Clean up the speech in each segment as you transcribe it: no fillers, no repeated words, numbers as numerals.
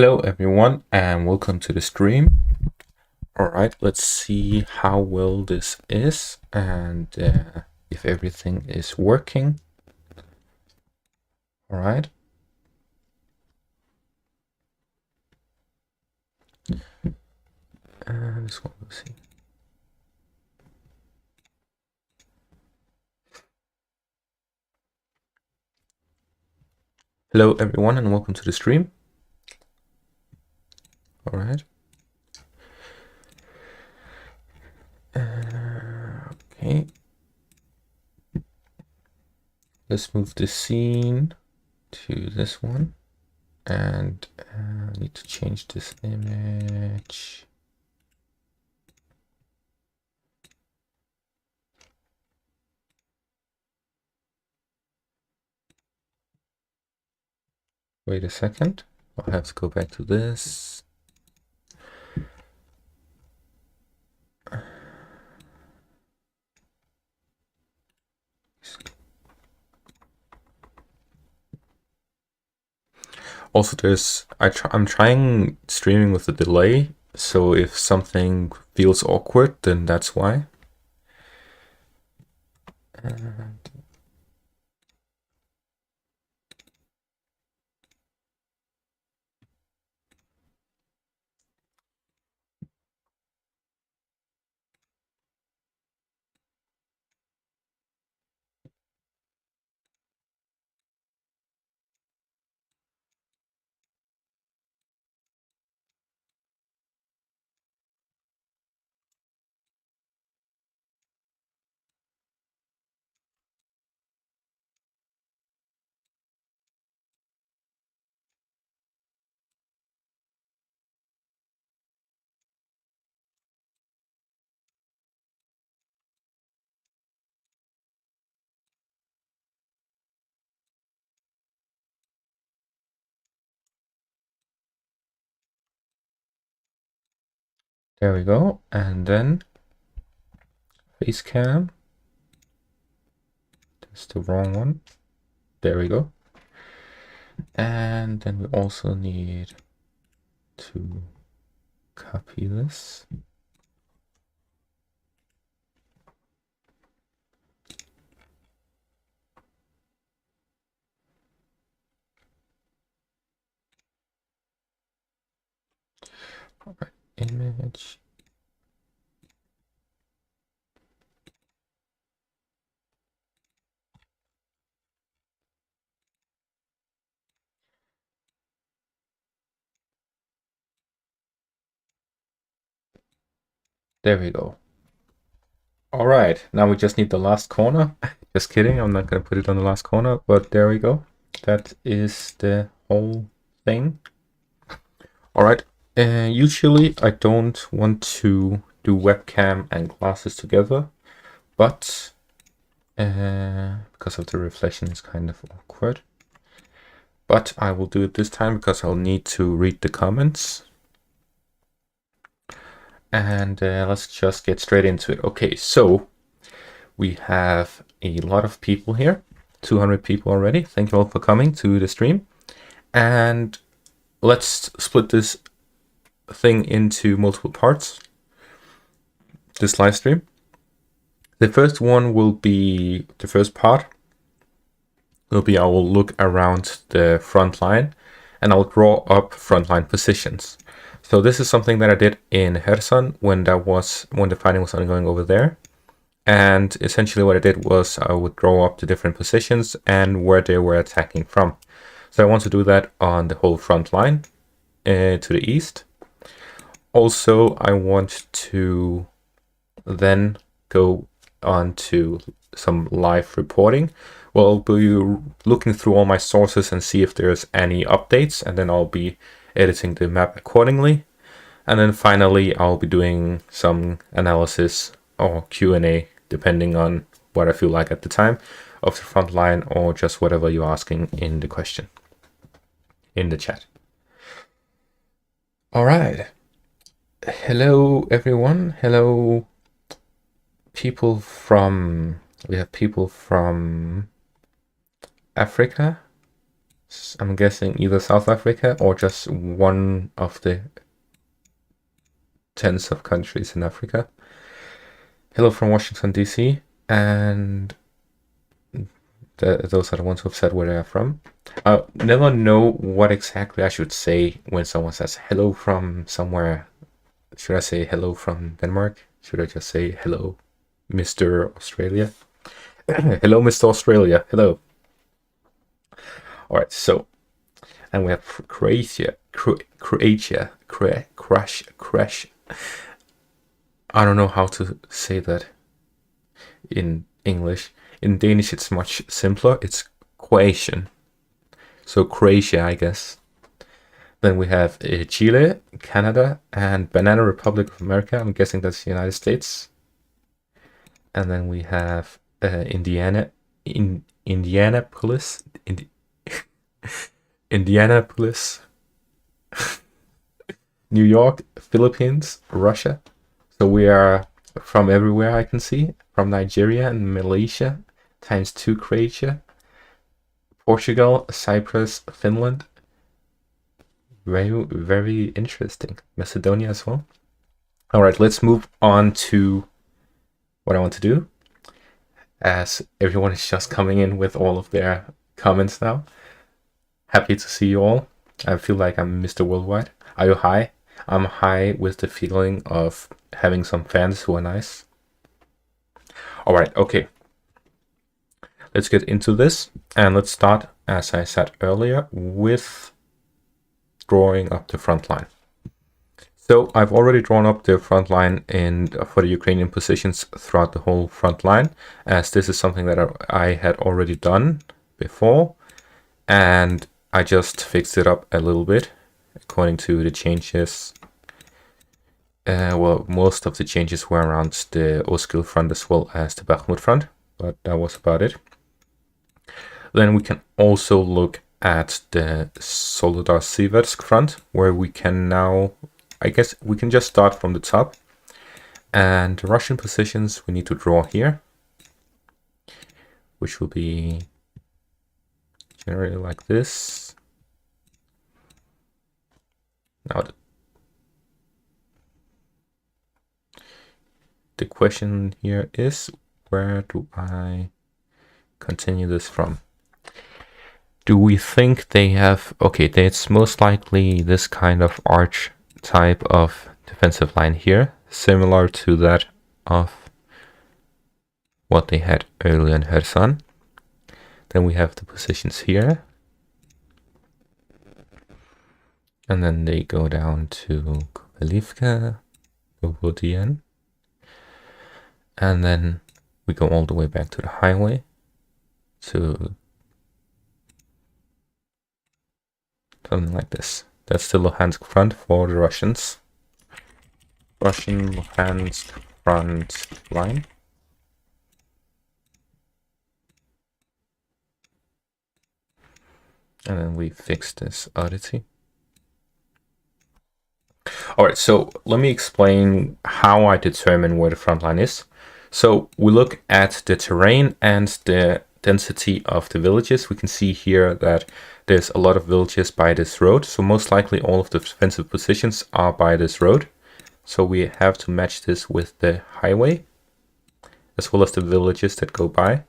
Hello everyone and welcome to the stream. Alright, let's see how well this is and if everything is working. Alright. This one, let's see. Hello everyone and welcome to the stream. Alright. Okay. Let's move the scene to this one. And I need to change this image. Wait a second. I'll have to go back to this. Also, I'm trying streaming with a delay, so if something feels awkward, then that's why. And there we go. And then face cam. That's the wrong one. There we go. And then we also need to copy this. All right, image. There we go. All right, now we just need the last corner. Just kidding, I'm not gonna put it on the last corner, but there we go. That is the whole thing. All right, usually I don't want to do webcam and glasses together, but because of the reflection it's kind of awkward. But I will do it this time because I'll need to read the comments. And let's just get straight into it. Okay, so we have a lot of people here, 200 people already. Thank you all for coming to the stream. And let's split this thing into multiple parts, this live stream. The first one will be, the first part will be I will look around the front line and I'll draw up frontline positions. So this is something that I did in Kherson when the fighting was ongoing over there. And essentially what I did was I would draw up the different positions and where they were attacking from. So I want to do that on the whole front line to the east. Also, I want to then go on to some live reporting. Well, I'll be looking through all my sources and see if there's any updates, and then I'll be editing the map accordingly. And then finally, I'll be doing some analysis or Q&A, depending on what I feel like at the time, of the front line or just whatever you're asking in the question, in the chat. All right. Hello, everyone. Hello, people from, we have people from Africa, I'm guessing either South Africa or just one of the tens of countries in Africa. Hello from Washington, D.C. And those are the ones who've said where they're from. I never know what exactly I should say when someone says hello from somewhere. Should I say hello from Denmark? Should I just say hello, Mr. Australia? Hello, Mr. Australia. Hello. All right, so, and we have Croatia. Crash. I don't know how to say that in English. In Danish, it's much simpler. It's Croatian. So Croatia, I guess. Then we have Chile, Canada, and Banana Republic of America. I'm guessing that's the United States. And then we have Indianapolis, Indianapolis, New York, Philippines, Russia. So we are from everywhere I can see. From Nigeria and Malaysia, ×2 Croatia, Portugal, Cyprus, Finland. Very, very interesting. Macedonia as well. All right, let's move on to what I want to do. As everyone is just coming in with all of their comments now. Happy to see you all. I feel like I'm Mr. Worldwide. Are you high? I'm high with the feeling of having some fans who are nice. All right, okay. Let's get into this, and let's start, as I said earlier, with drawing up the front line. So I've already drawn up the front line for the Ukrainian positions throughout the whole front line, as this is something that I had already done before, and I just fixed it up a little bit according to the changes. Well, most of the changes were around the Oskil front as well as the Bakhmut front, but that was about it. Then we can also look at the Solodar-Siversk front, where we can now, I guess we can just start from the top. And the Russian positions we need to draw here, which will be generally like this. Now the question here is, where do I continue this from? Do we think they have, okay, it's most likely this kind of arch type of defensive line here, similar to that of what they had earlier in Kherson. Then we have the positions here. And then they go down to Kovalivka, Vodian. And then we go all the way back to the highway to something like this. That's the Luhansk front for the Russians. Russian Luhansk front line. And then we fix this oddity. All right, so let me explain how I determine where the front line is. So we look at the terrain and the density of the villages. We can see here that there's a lot of villages by this road. So most likely all of the defensive positions are by this road. So we have to match this with the highway, as well as the villages that go by.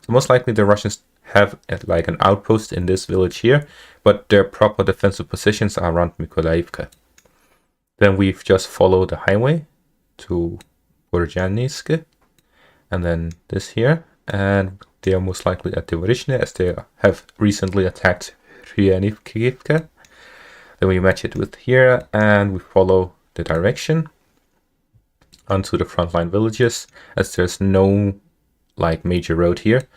So most likely the Russians have like an outpost in this village here, but their proper defensive positions are around Mykolaiivka. Then we've just followed the highway to Borjanisk, and then this here, and they are most likely at Devorishne, as they have recently attacked Ryanivkivka. Then we match it with here, and we follow the direction onto the frontline villages, as there's no like major road here.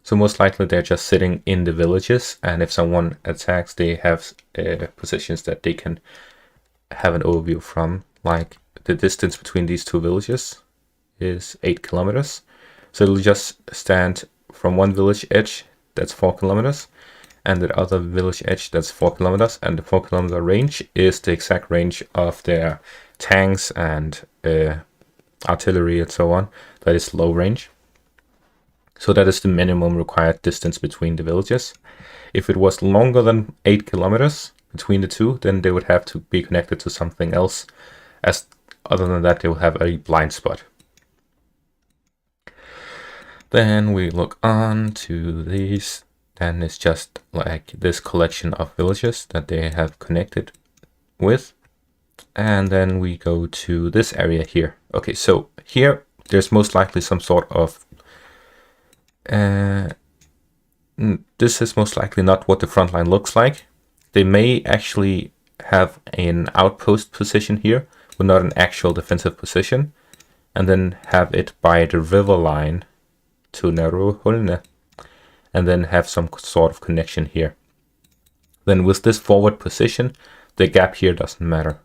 So most likely they're just sitting in the villages, and if someone attacks, they have positions that they can have an overview from. Like the distance between these two villages is 8 kilometers. So it'll just stand from one village edge, that's 4 kilometers, and the other village edge, that's 4 kilometers. And the 4 kilometer range is the exact range of their tanks and artillery and so on. That is low range. So that is the minimum required distance between the villages. If it was longer than 8 kilometers between the two, then they would have to be connected to something else. As other than that, they will have a blind spot. Then we look on to these. Then it's just like this collection of villages that they have connected with. And then we go to this area here. Okay, so here there's most likely some sort of this is most likely not what the front line looks like. They may actually have an outpost position here, but not an actual defensive position, and then have it by the river line to Naruholne, and then have some sort of connection here. Then with this forward position, the gap here doesn't matter.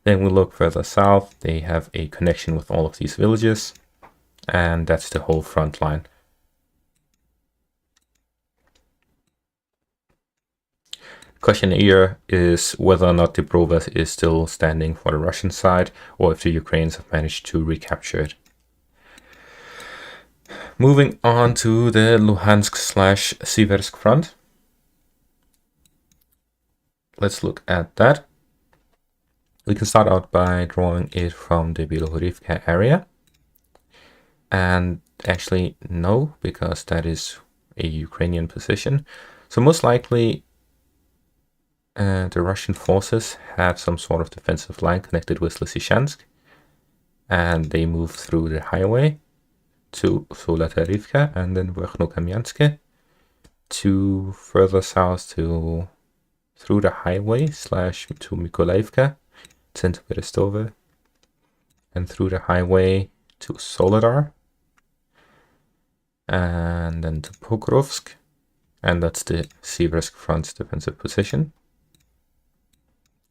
Then we look further south, they have a connection with all of these villages, and that's the whole front line. Question here is whether or not Dubrova is still standing for the Russian side, or if the Ukrainians have managed to recapture it. Moving on to the Luhansk/Siversk front. Let's look at that. We can start out by drawing it from the Bilohorivka area. And actually, no, because that is a Ukrainian position. So most likely, the Russian forces have some sort of defensive line connected with Lysychansk, and they move through the highway to Zolotarivka and then Verkhnokamianske to further south to through the highway / to Mykolaiivka, St. Berestove, and through the highway to Soledar, and then to Pokrovsk, and that's the Siversk front's defensive position.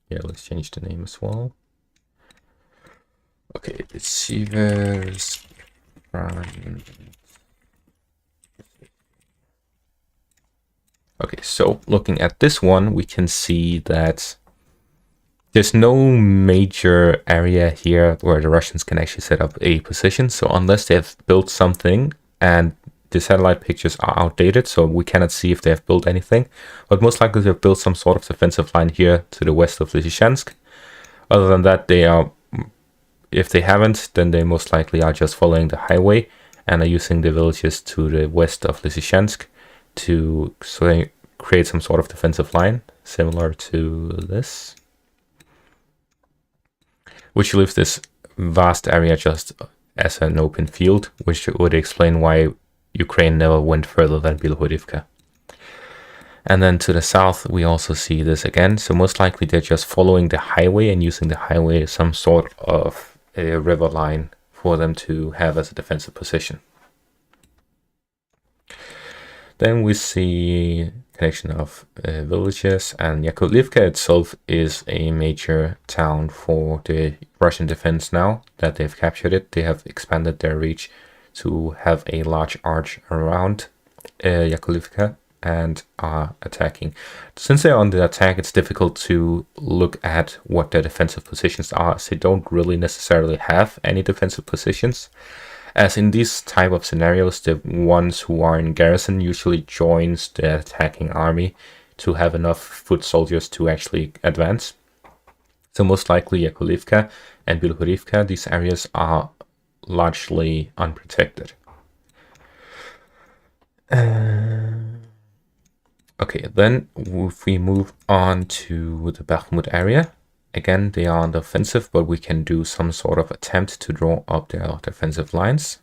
Yeah, let's change the name as well. Okay, it's Siversk front. Okay, so looking at this one, we can see that there's no major area here where the Russians can actually set up a position. So unless they have built something, and the satellite pictures are outdated, so we cannot see if they have built anything. But most likely they've built some sort of defensive line here to the west of Lysychansk. Other than that, they are, if they haven't, then they most likely are just following the highway and are using the villages to the west of Lysychansk to create some sort of defensive line, similar to this, which leaves this vast area just as an open field, which would explain why Ukraine never went further than Bilohorivka. And then to the south, we also see this again. So most likely they're just following the highway and using the highway as some sort of a river line for them to have as a defensive position. Then we see connection of villages, and Yakovlivka itself is a major town for the Russian defense now that they've captured it. They have expanded their reach to have a large arch around Yakovlivka and are attacking. Since they're on the attack, it's difficult to look at what their defensive positions are, as they don't really necessarily have any defensive positions. As in these type of scenarios, the ones who are in garrison usually joins the attacking army to have enough foot soldiers to actually advance. So most likely Yakovlivka and Bilohorivka, these areas are largely unprotected. Okay, then if we move on to the Bakhmut area, again, they are on the offensive, but we can do some sort of attempt to draw up their defensive lines.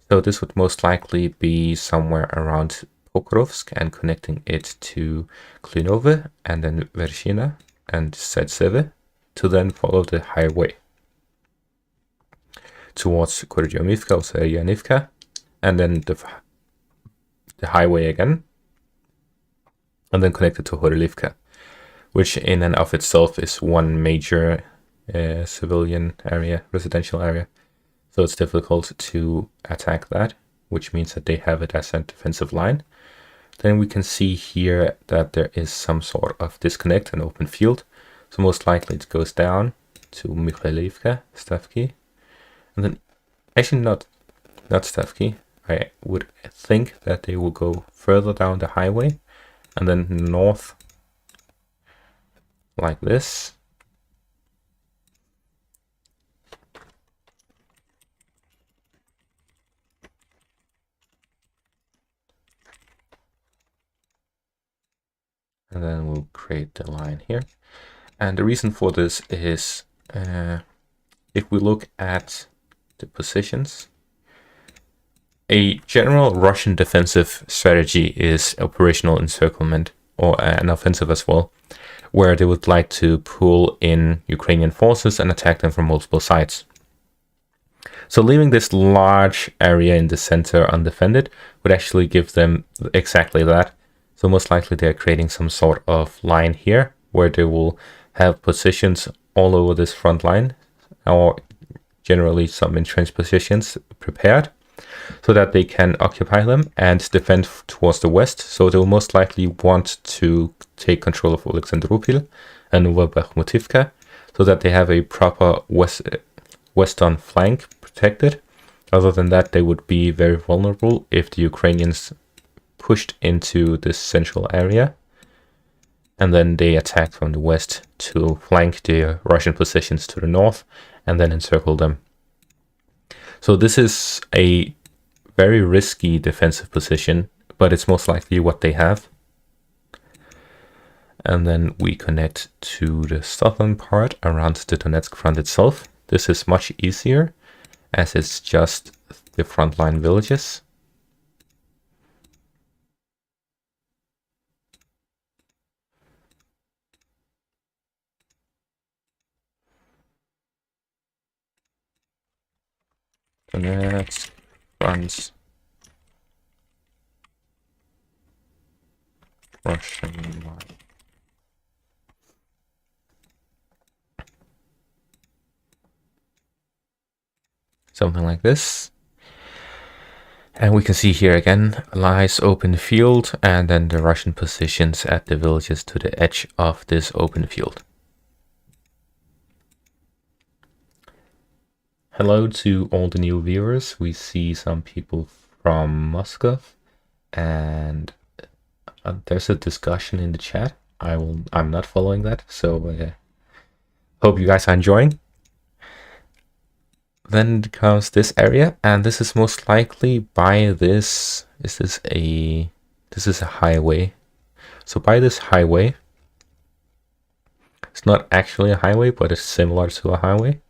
So this would most likely be somewhere around Pokrovsk and connecting it to Klinove and then Vershina and Setseve to then follow the highway towards Kordyomivka or Seryanivka, and then the highway again, and then connected to Horylivka, which in and of itself is one major civilian area, residential area. So it's difficult to attack that, which means that they have it as a defensive line. Then we can see here that there is some sort of disconnect, an open field. So most likely it goes down to Mikhailivka, Stavki, and then actually not Stavki, I would think that they will go further down the highway and then north like this. And then we'll create the line here. And the reason for this is if we look at the positions, a general Russian defensive strategy is operational encirclement, or an offensive as well, where they would like to pull in Ukrainian forces and attack them from multiple sides. So leaving this large area in the center undefended would actually give them exactly that. So most likely they're creating some sort of line here where they will have positions all over this front line, or generally some entrenched positions prepared, so that they can occupy them and defend towards the west. So they'll most likely want to take control of Alexandroupil and Novobakhmutivka, so that they have a proper western flank protected. Other than that, they would be very vulnerable if the Ukrainians pushed into this central area, and then they attacked from the west to flank the Russian positions to the north and then encircle them. So this is a very risky defensive position, but it's most likely what they have. And then we connect to the southern part around the Donetsk front itself. This is much easier as it's just the frontline villages. Donetsk front, Russian line. Something like this. And we can see here again, lies open field, and then the Russian positions at the villages to the edge of this open field. Hello to all the new viewers. We see some people from Moscow, and there's a discussion in the chat. I'm not following that, so hope you guys are enjoying. Then comes this area, and this is most likely by this. This is a highway. So by this highway, it's not actually a highway, but it's similar to a highway.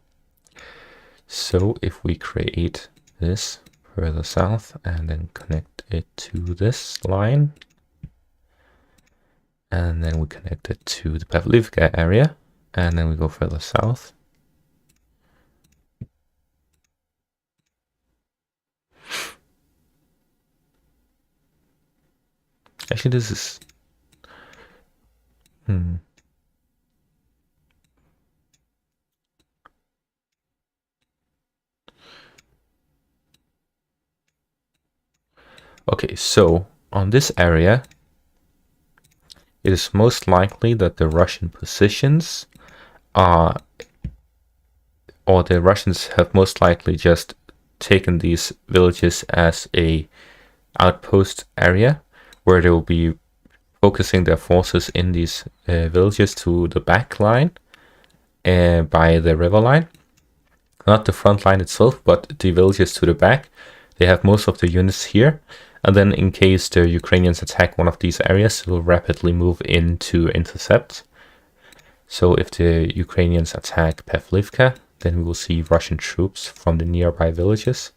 So if we create this further south and then connect it to this line, and then we connect it to the Pavlivka area, and then we go further south. Actually, this is... Okay, so on this area, it is most likely that the Russian positions are... or the Russians have most likely just taken these villages as a outpost area, where they will be focusing their forces in these villages to the back line by the river line. Not the front line itself, but the villages to the back. They have most of the units here. And then in case the Ukrainians attack one of these areas, it will rapidly move in to intercept. So if the Ukrainians attack Pavlivka, then we will see Russian troops from the nearby villages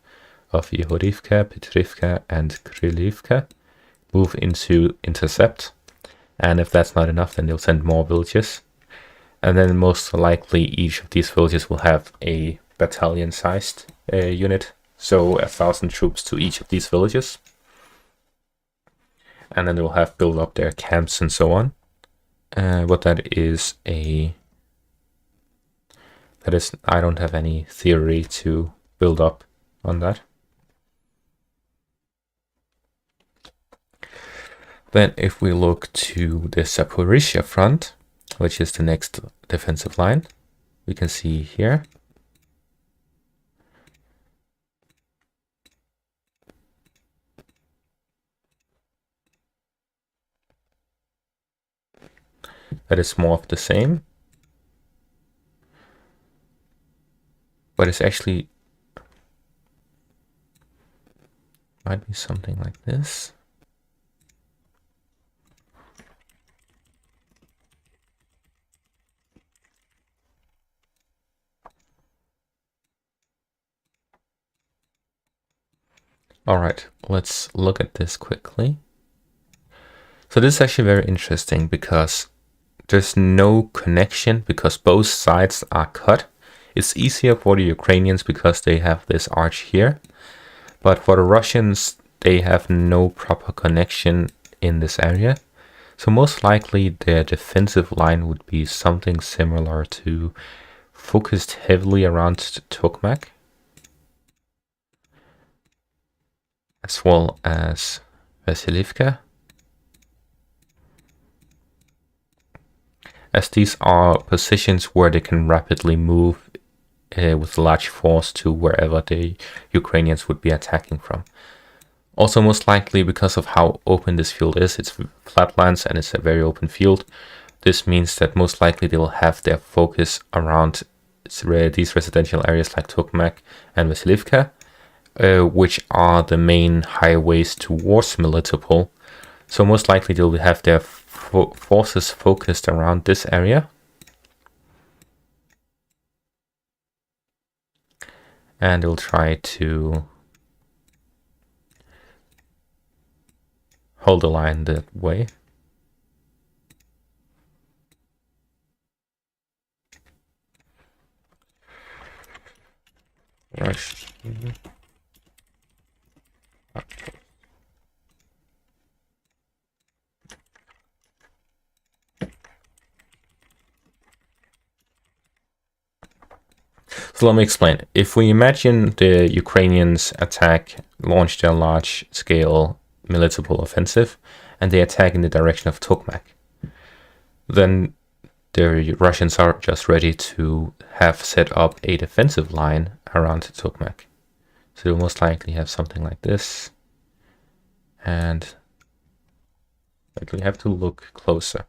of Yehorivka, Petrivka, and Krylivka move into intercept. And if that's not enough, then they'll send more villages. And then most likely each of these villages will have a battalion-sized unit. So 1,000 troops to each of these villages. And then they'll have built up their camps and so on. But that is I don't have any theory to build up on that. Then if we look to the Zaporizhia front, which is the next defensive line, we can see here. that is more of the same. But it's actually might be something like this. All right, let's look at this quickly. So this is actually very interesting because there's no connection because both sides are cut. It's easier for the Ukrainians because they have this arch here. But for the Russians, they have no proper connection in this area. So most likely their defensive line would be something similar to focused heavily around Tokmak, as well as Vasilivka, as these are positions where they can rapidly move with large force to wherever the Ukrainians would be attacking from. Also, most likely because of how open this field is, it's flatlands and it's a very open field. This means that most likely they will have their focus around these residential areas like Tokmak and Vasilivka, which are the main highways towards Melitopol. So most likely they'll have their forces focused around this area. And they'll try to hold the line that way. Rush. So let me explain. If we imagine the Ukrainians launch their large-scale Melitopol offensive, and they attack in the direction of Tokmak, then the Russians are just ready to have set up a defensive line around Tokmak. So they'll most likely have something like this, and we have to look closer.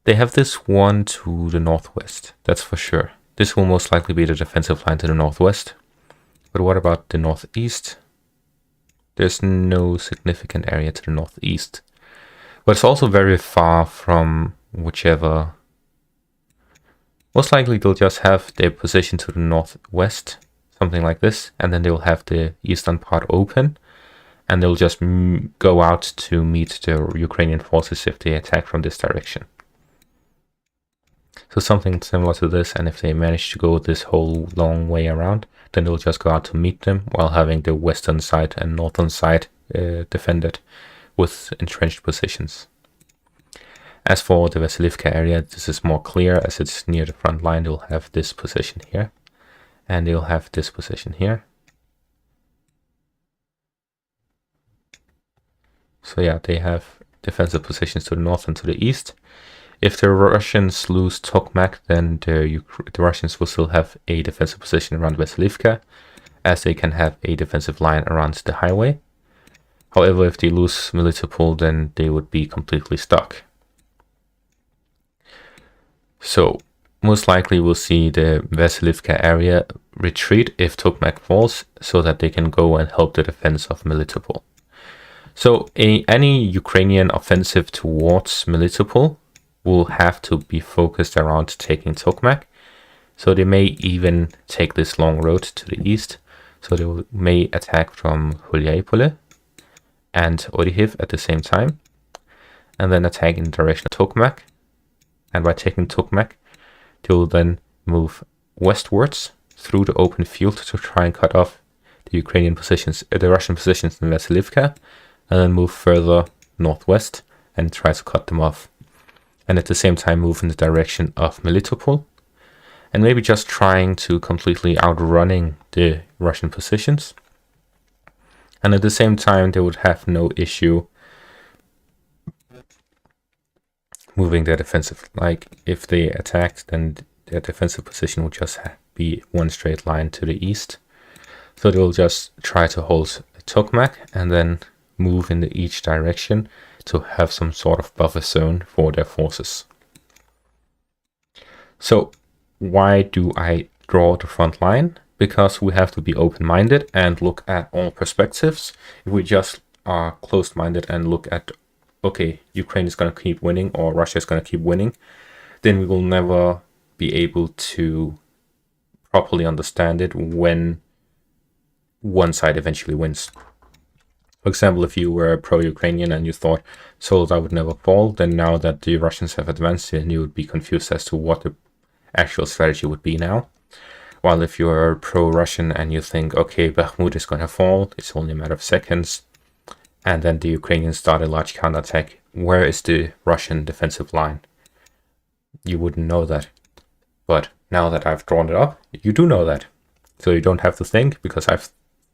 They have this one to the northwest, that's for sure. This will most likely be the defensive line to the northwest. But what about the northeast? There's no significant area to the northeast. But it's also very far from whichever. Most likely they'll just have their position to the northwest, something like this, and then they'll have the eastern part open, and they'll just go out to meet the Ukrainian forces if they attack from this direction. So something similar to this, and if they manage to go this whole long way around, then they'll just go out to meet them while having the western side and northern side defended with entrenched positions. As for the Vasilivka area, this is more clear as it's near the front line. They'll have this position here, and they'll have this position here. So yeah, they have defensive positions to the north and to the east. If the Russians lose Tokmak, then the Russians will still have a defensive position around Vasilivka, as they can have a defensive line around the highway. However, if they lose Melitopol, then they would be completely stuck. So, most likely we'll see the Vasilivka area retreat if Tokmak falls, so that they can go and help the defense of Melitopol. So, any Ukrainian offensive towards Melitopol will have to be focused around taking Tokmak. So they may even take this long road to the east. So they may attack from Hulyapole and Oryhiv at the same time, and then attack in the direction of Tokmak. And by taking Tokmak, they will then move westwards through the open field to try and cut off the Ukrainian positions, the Russian positions in Vasilivka, and then move further northwest and try to cut them off. And at the same time move in the direction of Melitopol, and maybe just trying to completely outrunning the Russian positions. And at the same time, they would have no issue moving their defensive. Like, if they attacked, then their defensive position would just be one straight line to the east. So they'll just try to hold Tokmak and then move in each direction to have some sort of buffer zone for their forces. So why do I draw the front line? Because we have to be open-minded and look at all perspectives. If we just are closed-minded and look at, okay, Ukraine is going to keep winning or Russia is going to keep winning, then we will never be able to properly understand it when one side eventually wins. For example, if you were pro-Ukrainian and you thought Soledar would never fall, then now that the Russians have advanced, then you would be confused as to what the actual strategy would be now. While if you're pro-Russian and you think, okay, Bakhmut is going to fall, it's only a matter of seconds, and then the Ukrainians start a large counterattack, where is the Russian defensive line? You wouldn't know that. But now that I've drawn it up, you do know that. So you don't have to think, because I've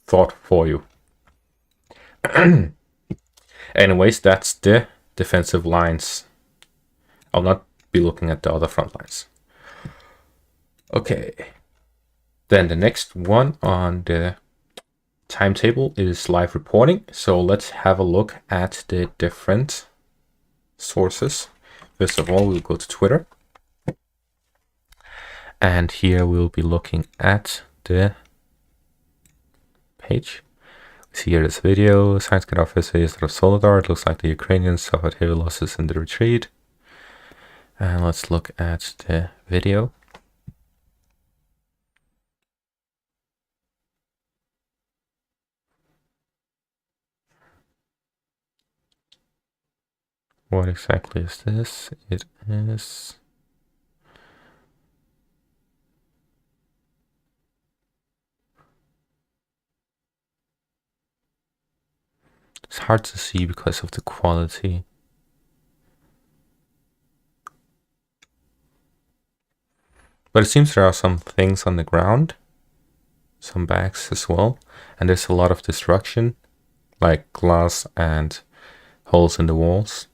thought for you. Anyways, that's the defensive lines. I'll not be looking at the other front lines. Okay. Then the next one on the timetable is live reporting. So let's have a look at the different sources. First of all, we'll go to Twitter. And here we'll be looking at the page. See here this video. Science get off essays out of Soledar. It looks like the Ukrainians suffered heavy losses in the retreat. And let's look at the video. What exactly is this? It is... It's hard to see because of the quality. But it seems there are some things on the ground. Some bags as well. And there's a lot of destruction. Like glass and holes in the walls.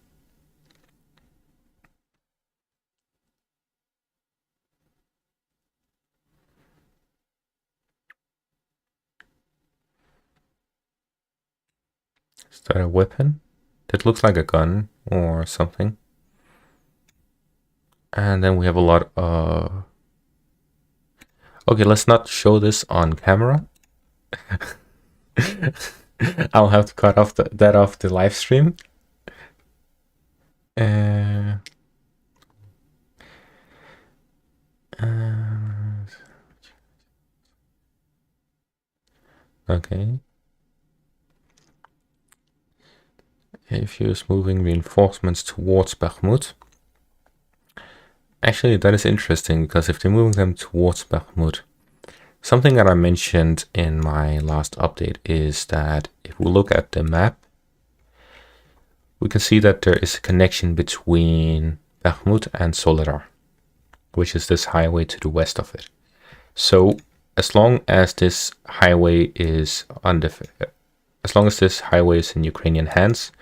Is that a weapon? That looks like a gun or something. And then we have a lot of... Okay, let's not show this on camera. I'll have to cut off that off the live stream. Okay. If you're moving reinforcements towards Bakhmut. Actually, that is interesting, because if they're moving them towards Bakhmut, something that I mentioned in my last update is that if we look at the map, we can see that there is a connection between Bakhmut and Soledar, which is this highway to the west of it. So as long as this highway is in Ukrainian hands,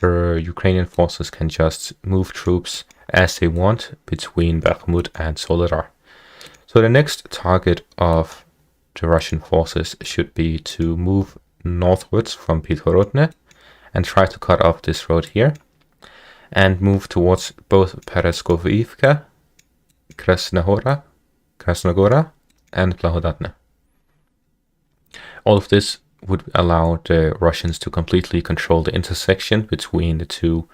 the Ukrainian forces can just move troops as they want between Bakhmut and Soledar. So the next target of the Russian forces should be to move northwards from Pithorodne and try to cut off this road here and move towards both Pereskovivka, Krasnogora and Blahodatne. All of this would allow the Russians to completely control the intersection between the two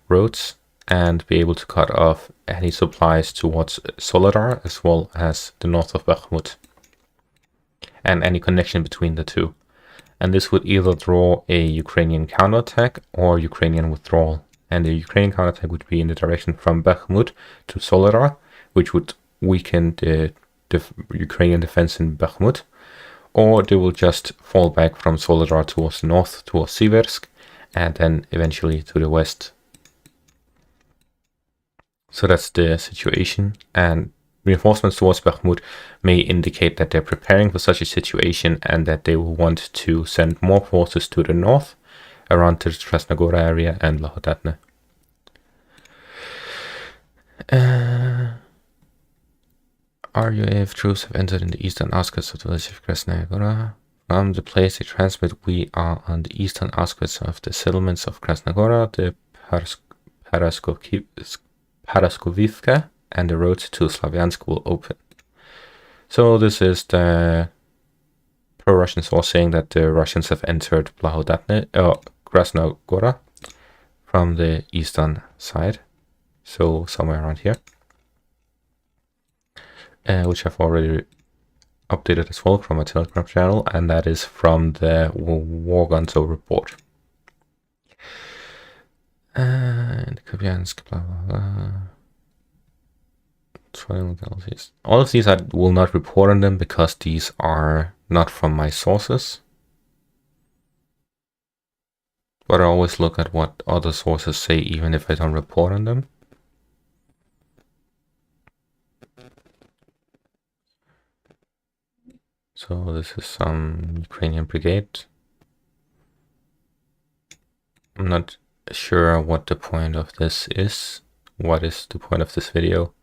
roads and be able to cut off any supplies towards Soledar as well as the north of Bakhmut and any connection between the two. And this would either draw a Ukrainian counterattack or Ukrainian withdrawal. And the Ukrainian counterattack would be in the direction from Bakhmut to Soledar, which would weaken the Ukrainian defense in Bakhmut, or they will just fall back from Soledar towards the north, towards Siversk, and then eventually to the west. So that's the situation, and reinforcements towards Bakhmut may indicate that they're preparing for such a situation and that they will want to send more forces to the north, around the Krasnogora area and Blahodatne. RUAF troops have entered in the eastern outskirts of the village of Krasnogora. From the place they transmit, we are on the eastern outskirts of the settlements of Krasnogora. The Paraskovivka and the road to Slavyansk will open. So this is the pro-Russian source saying that the Russians have entered Krasnogora from the eastern side. So somewhere around here. Which I've already updated as well from my Telegram channel, and that is from the War Gonzo report. And Kupiansk, blah blah blah. All of these I will not report on them because these are not from my sources. But I always look at what other sources say, even if I don't report on them. So this is some Ukrainian brigade. I'm not sure what the point of this is. What is the point of this video?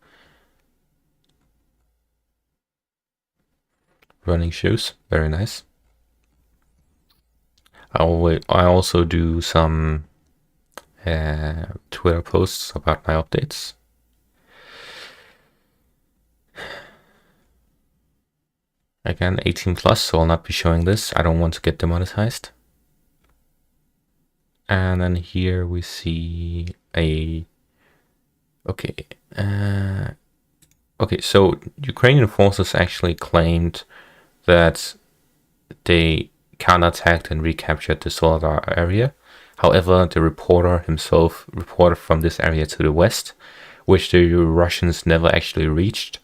Running shoes, very nice. I also do some Twitter posts about my updates. Again, 18 plus, so I'll not be showing this. I don't want to get demonetized. And then here we see a... Okay, so Ukrainian forces actually claimed that they counterattacked and recaptured the Soledar area. However, the reporter himself reported from this area to the west, which the Russians never actually reached.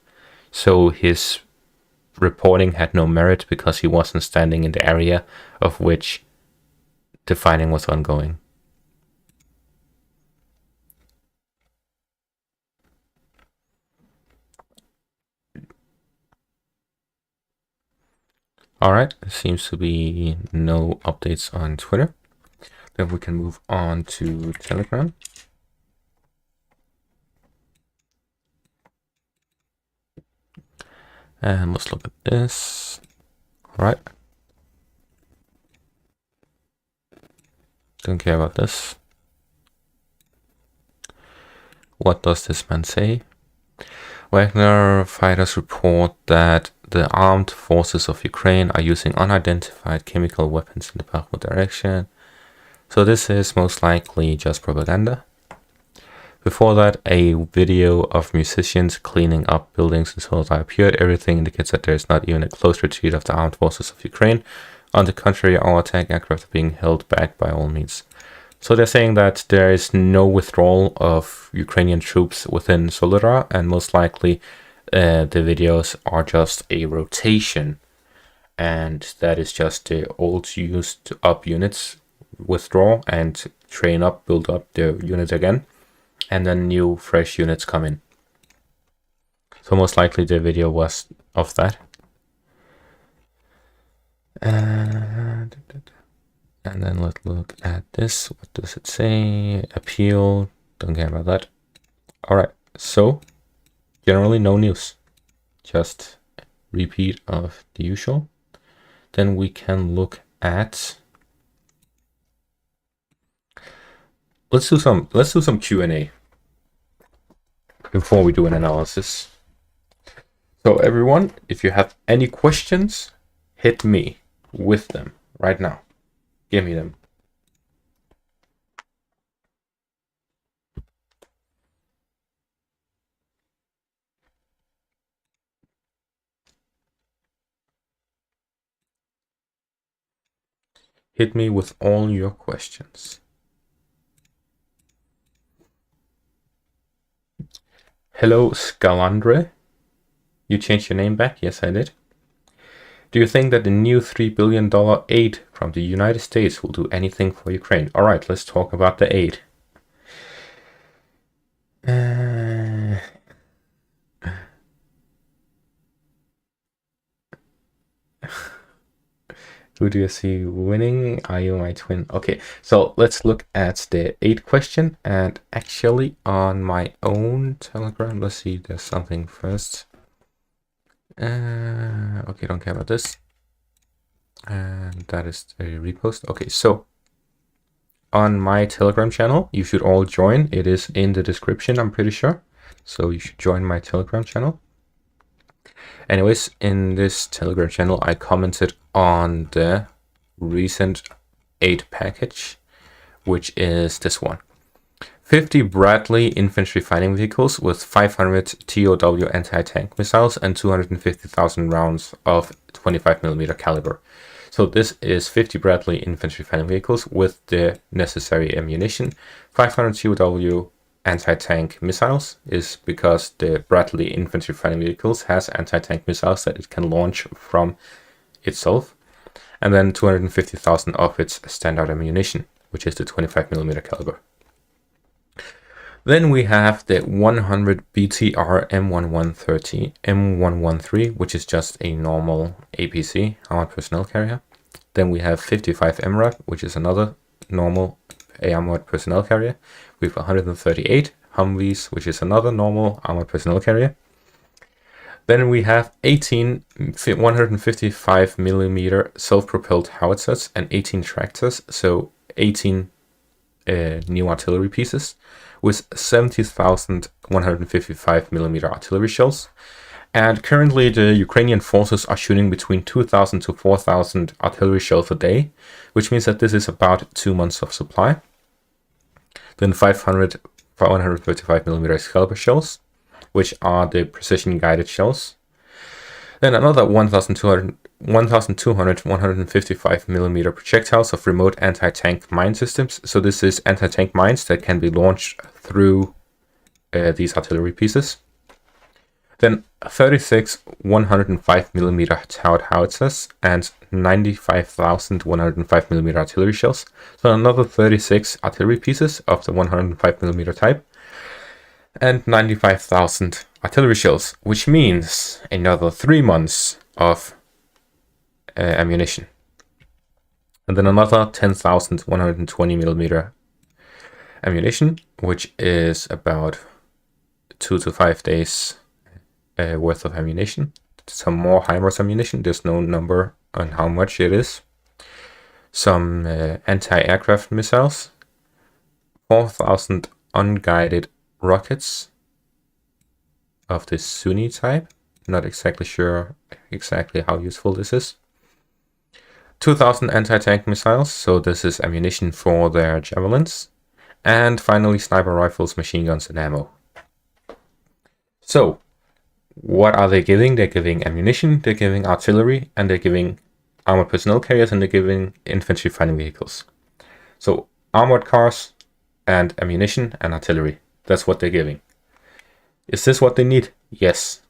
So his reporting had no merit because he wasn't standing in the area of which the fighting was ongoing. Alright, there seems to be no updates on Twitter. Then we can move on to Telegram. And let's look at this. Alright. Don't care about this. What does this man say? Wagner fighters report that the armed forces of Ukraine are using unidentified chemical weapons in the Bakhmut direction. So this is most likely just propaganda. Before that, a video of musicians cleaning up buildings in Soledar appeared. Everything indicates that there is not even a close retreat of the armed forces of Ukraine. On the contrary, our attack aircraft are being held back by all means. So they're saying that there is no withdrawal of Ukrainian troops within Soledar, and most likely the videos are just a rotation. And that is just the old used up units withdraw and train up, build up the units again. And then new fresh units come in. So most likely the video was of that. And then let's look at this. What does it say? Appeal. Don't care about that. Alright, so generally no news. Just repeat of the usual. Then we can look at... Let's do some Q&A before we do an analysis. So everyone, if you have any questions, hit me with them right now. Give me them. Hit me with all your questions. Hello, Scalandre. You changed your name back? Yes, I did. Do you think that the new $3 billion aid from the United States will do anything for Ukraine? All right, let's talk about the aid. Who do you see winning? Are you my twin? Okay, so let's look at the aid question. And actually on my own Telegram, let's see, there's something first. Okay, don't care about this. And that is a repost. Okay, so on my Telegram channel. You should all join. It is in the description, I'm pretty sure. So you should join my Telegram channel. Anyways, in this Telegram channel, I commented on the recent 8 package, which is this one. 50 Bradley infantry fighting vehicles with 500 TOW anti-tank missiles and 250,000 rounds of 25mm caliber. So this is 50 Bradley infantry fighting vehicles with the necessary ammunition. 500 TOW anti-tank missiles is because the Bradley infantry fighting vehicles has anti-tank missiles that it can launch from itself. And then 250,000 of its standard ammunition, which is the 25mm caliber. Then we have the 100 BTR M113, which is just a normal APC, armored personnel carrier. Then we have 55 MRAP, which is another normal armored personnel carrier. We have 138 Humvees, which is another normal armored personnel carrier. Then we have 18 155mm self-propelled howitzers and 18 tractors, so 18 new artillery pieces with 70,000 155mm artillery shells. And currently the Ukrainian forces are shooting between 2,000 to 4,000 artillery shells a day, which means that this is about 2 months of supply. Then 500 135mm caliber shells, which are the precision guided shells. Then another 1,200 155mm projectiles of remote anti-tank mine systems. So this is anti-tank mines that can be launched through these artillery pieces. Then 36 105mm towed howitzers and 95,000 105mm artillery shells. So another 36 artillery pieces of the 105mm type and 95,000 artillery shells, which means another 3 months of ammunition. And then another 10,000 120mm ammunition, which is about 2 to 5 days worth of ammunition. Some more HIMARS ammunition, there's no number on how much it is. Some anti-aircraft missiles, 4,000 unguided rockets of the Sunni type. Not exactly sure how useful this is. 2,000 anti-tank missiles, so this is ammunition for their javelins. And finally sniper rifles, machine guns and ammo. So what are they giving? They're giving ammunition, they're giving artillery, and they're giving armored personnel carriers, and they're giving infantry fighting vehicles. So armored cars and ammunition and artillery. That's what they're giving. Is this what they need? Yes.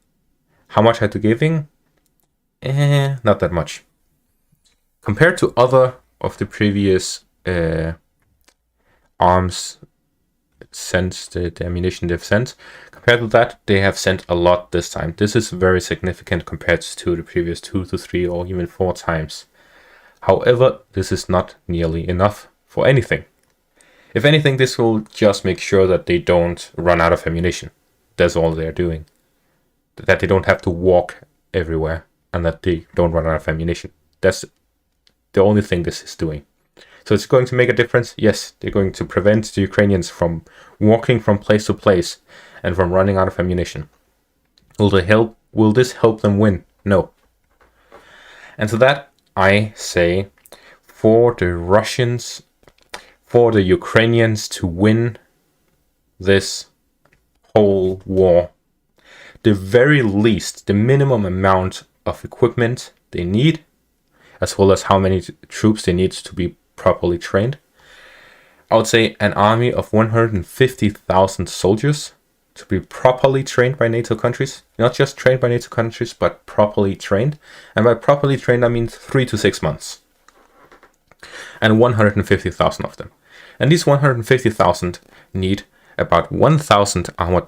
How much are they giving? Not that much. Compared to other of the previous arms sent, the ammunition they've sent, compared to that, they have sent a lot this time. This is very significant compared to the previous 2 to 3 or even 4 times. However, this is not nearly enough for anything. If anything, this will just make sure that they don't run out of ammunition. That's all they're doing. That they don't have to walk everywhere and that they don't run out of ammunition. That's the only thing this is doing. So it's going to make a difference. Yes, they're going to prevent the Ukrainians from walking from place to place and from running out of ammunition. Will this help them win? No. And to that I say, for the Russians, for the Ukrainians to win this whole war, the very least, the minimum amount of equipment they need, as well as how many troops they need to be properly trained, I would say an army of 150,000 soldiers to be properly trained by NATO countries. Not just trained by NATO countries, but properly trained. And by properly trained, I mean 3 to 6 months. And 150,000 of them. And these 150,000 need about 1,000 armored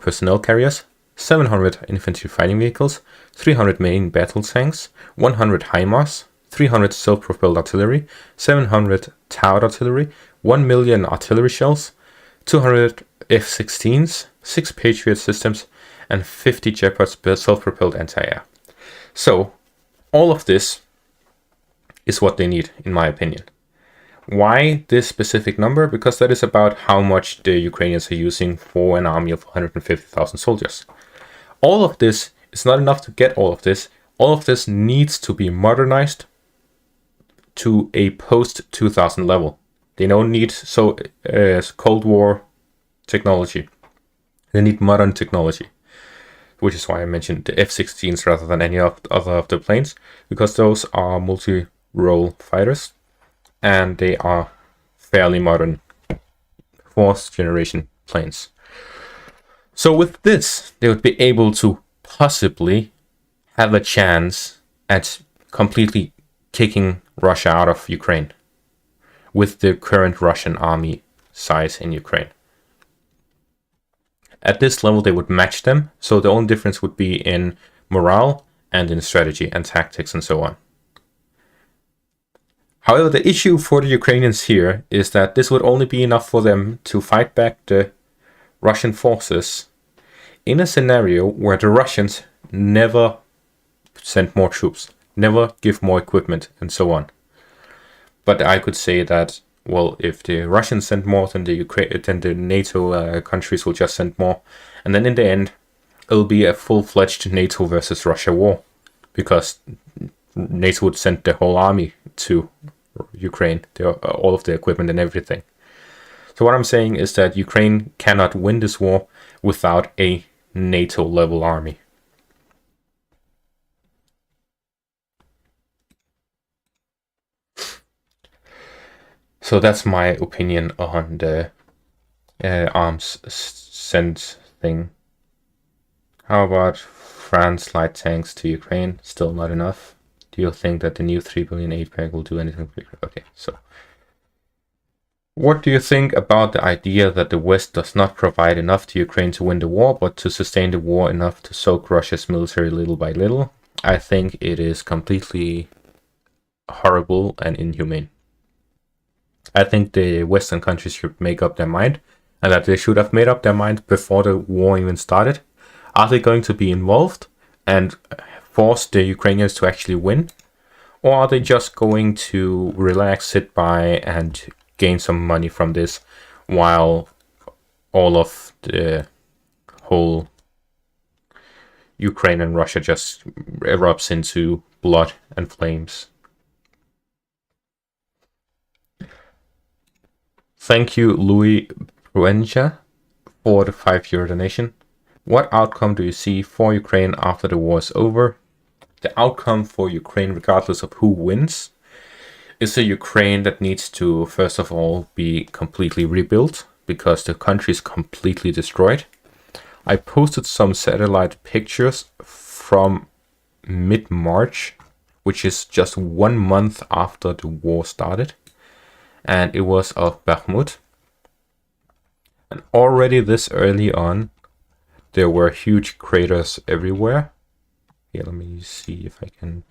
personnel carriers, 700 infantry fighting vehicles, 300 main battle tanks, 100 HIMARS, 300 self-propelled artillery, 700 towed artillery, 1 million artillery shells, 200 F-16s, 6 Patriot systems, and 50 Jeopards self-propelled anti-air. So, all of this is what they need, in my opinion. Why this specific number? Because that is about how much the Ukrainians are using for an army of 150,000 soldiers. All of this is not enough to get all of this. All of this needs to be modernized to a post-2000 level. They don't need Cold War technology. They need modern technology, which is why I mentioned the F-16s rather than any other of the planes, because those are multi-role fighters and they are fairly modern fourth generation planes. So with this, they would be able to possibly have a chance at completely kicking Russia out of Ukraine with the current Russian army size in Ukraine. At this level, they would match them, so the only difference would be in morale and in strategy and tactics and so on. However, the issue for the Ukrainians here is that this would only be enough for them to fight back the Russian forces in a scenario where the Russians never send more troops, never give more equipment, and so on. But I could say that, well, if the Russians send more, then the NATO countries will just send more, and then in the end, it'll be a full-fledged NATO versus Russia war, because NATO would send the whole army to Ukraine, all of the equipment and everything. So what I'm saying is that Ukraine cannot win this war without a NATO-level army. So that's my opinion on the arms sent thing. How about France light tanks to Ukraine? Still not enough. Do you think that the new 3 billion aid pack will do anything for Ukraine? Okay, so what do you think about the idea that the West does not provide enough to Ukraine to win the war, but to sustain the war enough to soak Russia's military little by little? I think it is completely horrible and inhumane. I think the Western countries should make up their mind, and that they should have made up their mind before the war even started. Are they going to be involved and force the Ukrainians to actually win? Or are they just going to relax, sit by, and gain some money from this while all of the whole Ukraine and Russia just erupts into blood and flames? Thank you, Louis Pruenja, for the €5 donation. What outcome do you see for Ukraine after the war is over? The outcome for Ukraine, regardless of who wins, is a Ukraine that needs to, first of all, be completely rebuilt, because the country is completely destroyed. I posted some satellite pictures from mid-March, which is just 1 month after the war started. And it was of Bakhmut. And already this early on, there were huge craters everywhere. Here, let me see if I can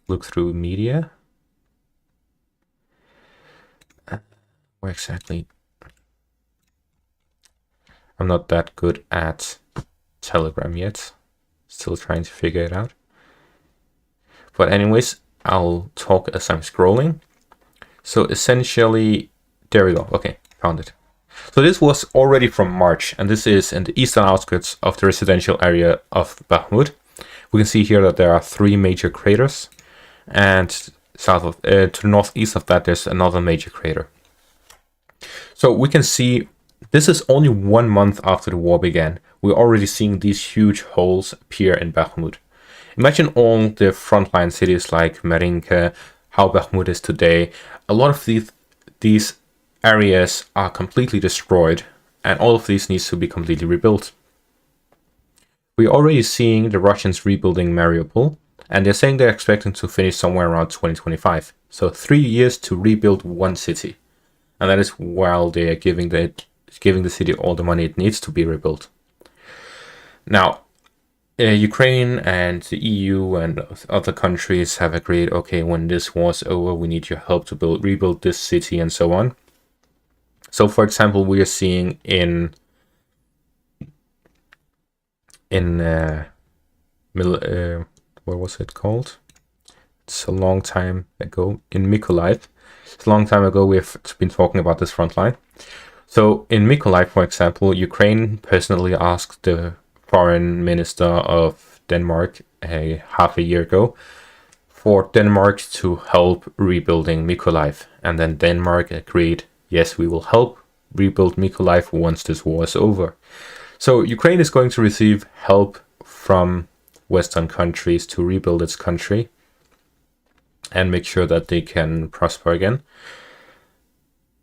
look through media. Where exactly? I'm not that good at Telegram yet. Still trying to figure it out. But anyways, I'll talk as I'm scrolling. So essentially, there we go. Okay, found it. So this was already from March, and this is in the eastern outskirts of the residential area of Bakhmut. We can see here that there are 3 major craters, and south of to the northeast of that, there's another major crater. So we can see this is only 1 month after the war began. We're already seeing these huge holes appear in Bakhmut. Imagine all the frontline cities like Marinka, how Bakhmut is today. A lot of these areas are completely destroyed, and all of these needs to be completely rebuilt. We're already seeing the Russians rebuilding Mariupol, and they're saying they're expecting to finish somewhere around 2025. So 3 years to rebuild one city, and that is while they are giving the city all the money it needs to be rebuilt. Now, Ukraine and the EU and other countries have agreed, okay, when this war's over, we need your help to rebuild this city and so on. So, for example, we are seeing in what was it called? It's a long time ago, in Mykolaiv. It's a long time ago we've been talking about this Frontline. So in Mykolaiv, for example, Ukraine personally asked the foreign minister of Denmark half a year ago for Denmark to help rebuilding Mykolaiv. And then Denmark agreed, yes, we will help rebuild Mykolaiv once this war is over. So Ukraine is going to receive help from Western countries to rebuild its country and make sure that they can prosper again.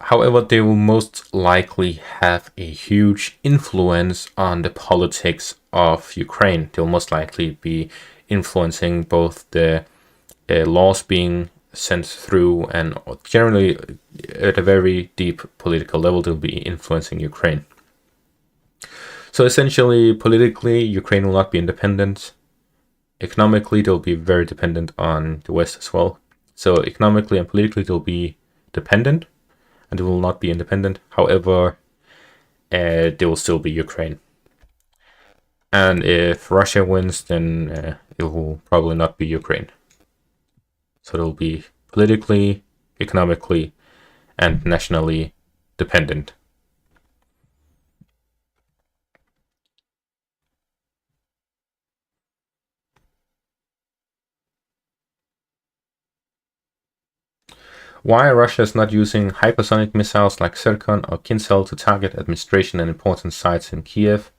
However, they will most likely have a huge influence on the politics of Ukraine. They'll most likely be influencing both the laws being sent through and generally at a very deep political level, they'll be influencing Ukraine. So essentially, politically, Ukraine will not be independent. Economically, they'll be very dependent on the West as well. So economically and politically, they'll be dependent and they will not be independent. However, they will still be Ukraine. And if Russia wins, then it will probably not be Ukraine. So they'll be politically, economically, and nationally dependent. Why Russia is not using hypersonic missiles like Zircon or Kinzhal to target administration and important sites in Kiev?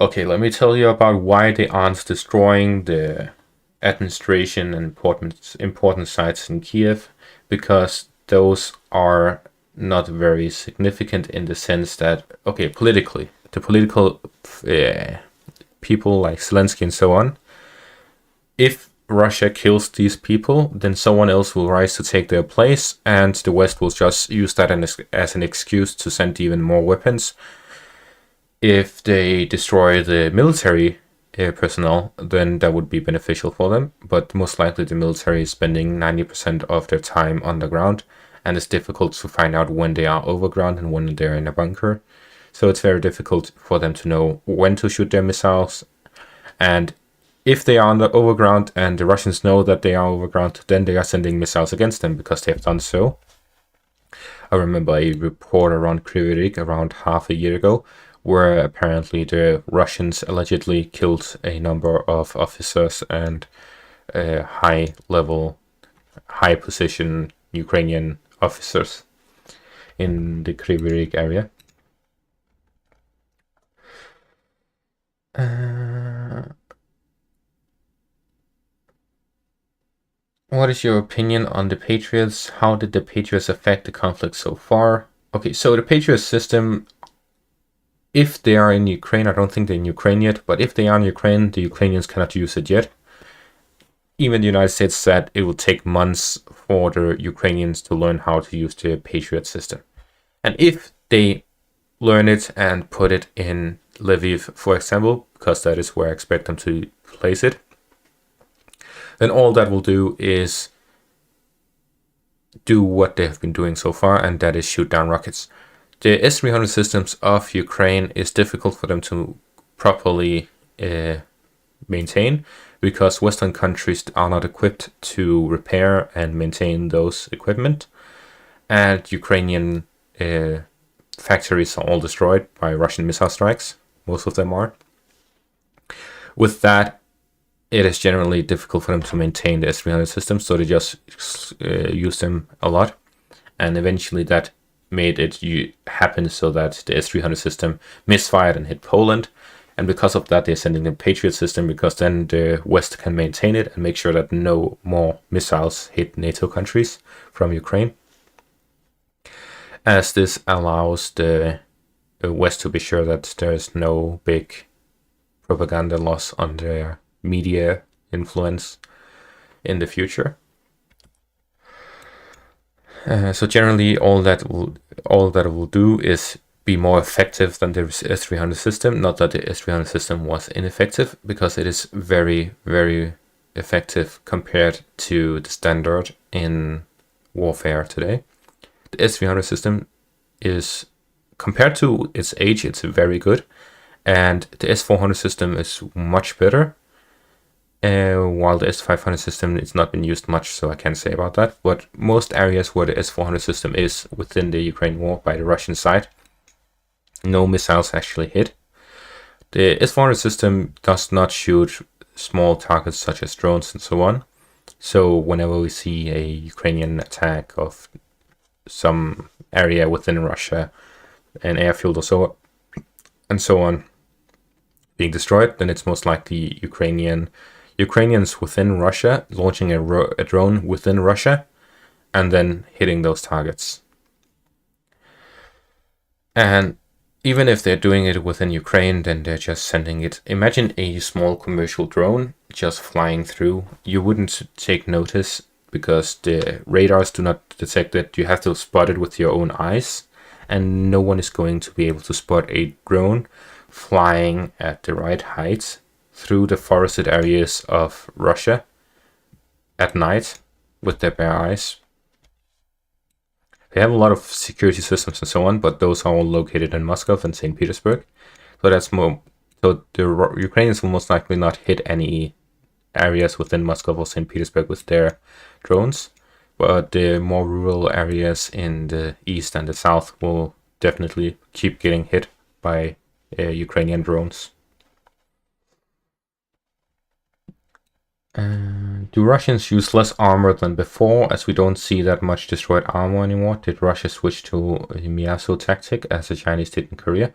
Okay, let me tell you about why they aren't destroying the administration and important sites in Kiev, because those are not very significant in the sense that, okay, politically, the political people like Zelensky and so on, if Russia kills these people, then someone else will rise to take their place, and the West will just use that as an excuse to send even more weapons. If they destroy the military personnel, then that would be beneficial for them, but most likely the military is spending 90% of their time underground, and it's difficult to find out when they are overground and when they're in a bunker. So it's very difficult for them to know when to shoot their missiles, and if they are on the overground and the Russians know that they are overground, then they are sending missiles against them because they have done so. I remember a report around Kryvyi Rih around half a year ago, where apparently the Russians allegedly killed a number of officers and high position Ukrainian officers in the Kryvyi Rih area. What is your opinion on the Patriots? How did the Patriots affect the conflict so far? Okay, so the Patriot system, if they are in Ukraine, I don't think they're in Ukraine yet, but if they are in Ukraine, the Ukrainians cannot use it yet. Even the United States said it will take months for the Ukrainians to learn how to use the Patriot system. And if they learn it and put it in Lviv, for example, because that is where I expect them to place it, then all that will do is do what they have been doing so far, and that is shoot down rockets. The S-300 systems of Ukraine is difficult for them to properly maintain, because Western countries are not equipped to repair and maintain those equipment, and Ukrainian factories are all destroyed by Russian missile strikes. Most of them are. With that, it is generally difficult for them to maintain the S-300 system, so they just use them a lot. And eventually that made it happen so that the S-300 system misfired and hit Poland. And because of that, they're sending the Patriot system, because then the West can maintain it and make sure that no more missiles hit NATO countries from Ukraine. As this allows the West to be sure that there's no big propaganda loss on their media influence in the future. So generally, all that it will do is be more effective than the S-300 system. Not that the S-300 system was ineffective, because it is very, very effective compared to the standard in warfare today. The S-300 system is, compared to its age, it's very good, and the S-400 system is much better. while the S-500 system it's not been used much, so I can't say about that. But most areas where the S-400 system is within the Ukraine war by the Russian side, no missiles actually hit. The S-400 system does not shoot small targets such as drones and so on. So whenever we see a Ukrainian attack of some area within Russia, an airfield or so, and so on, being destroyed, then it's most likely Ukrainians within Russia launching a drone within Russia and then hitting those targets. And even if they're doing it within Ukraine, then they're just sending it. Imagine a small commercial drone just flying through. You wouldn't take notice because the radars do not detect it. You have to spot it with your own eyes, and no one is going to be able to spot a drone flying at the right height through the forested areas of Russia at night with their bare eyes. They have a lot of security systems and so on, but those are all located in Moscow and St. Petersburg. So that's more. So the Ukrainians will most likely not hit any areas within Moscow or St. Petersburg with their drones, but the more rural areas in the east and the south will definitely keep getting hit by Ukrainian drones. Do Russians use less armor than before, as we don't see that much destroyed armor anymore? Did Russia switch to a Miaso tactic as the Chinese did in Korea?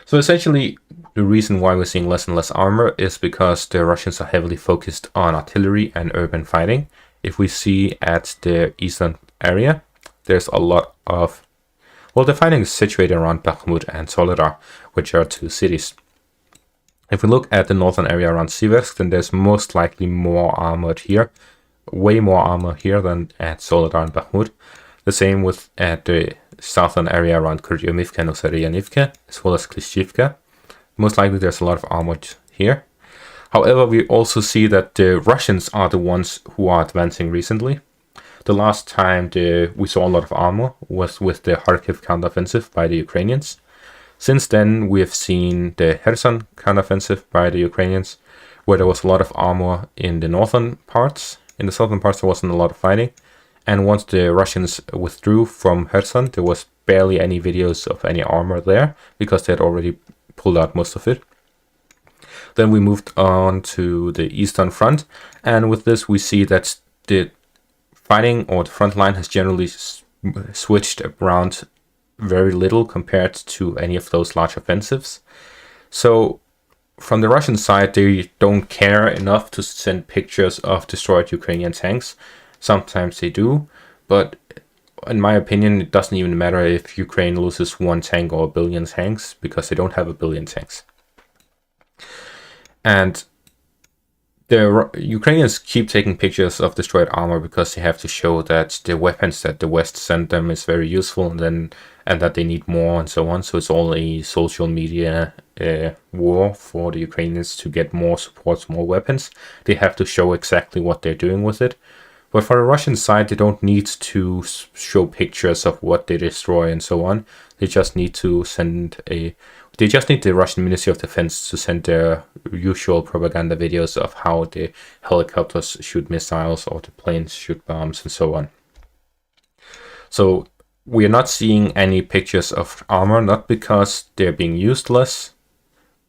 So essentially, the reason why we're seeing less and less armor is because the Russians are heavily focused on artillery and urban fighting. If we see at the eastern area, there's a lot of... Well, the fighting is situated around Bakhmut and Soledar, which are two cities. If we look at the northern area around Siversk, then there's most likely more armored here. Way more armor here than at Soledar and Bakhmut. The same with at the southern area around Kurdyomivka and Osarianivka, as well as Klishchivka. Most likely there's a lot of armor here. However, we also see that the Russians are the ones who are advancing recently. The last time we saw a lot of armor was with the Kharkiv counteroffensive by the Ukrainians. Since then, we have seen the Kherson counteroffensive by the Ukrainians, where there was a lot of armor in the northern parts. In the southern parts, there wasn't a lot of fighting. And once the Russians withdrew from Kherson, there was barely any videos of any armor there, because they had already pulled out most of it. Then we moved on to the Eastern Front, and with this we see that the fighting or the front line has generally switched around very little compared to any of those large offensives. So from the Russian side, they don't care enough to send pictures of destroyed Ukrainian tanks. Sometimes they do, but in my opinion, it doesn't even matter if Ukraine loses one tank or a billion tanks, because they don't have a billion tanks. And the Ukrainians keep taking pictures of destroyed armor because they have to show that the weapons that the West sent them is very useful, and that they need more and so on. So it's all a social media war for the Ukrainians to get more support, more weapons. They have to show exactly what they're doing with it. But for the Russian side, they don't need to show pictures of what they destroy and so on. They just need to They just need the Russian Ministry of Defense to send their usual propaganda videos of how the helicopters shoot missiles or the planes shoot bombs and so on. So we are not seeing any pictures of armor, not because they're being used less,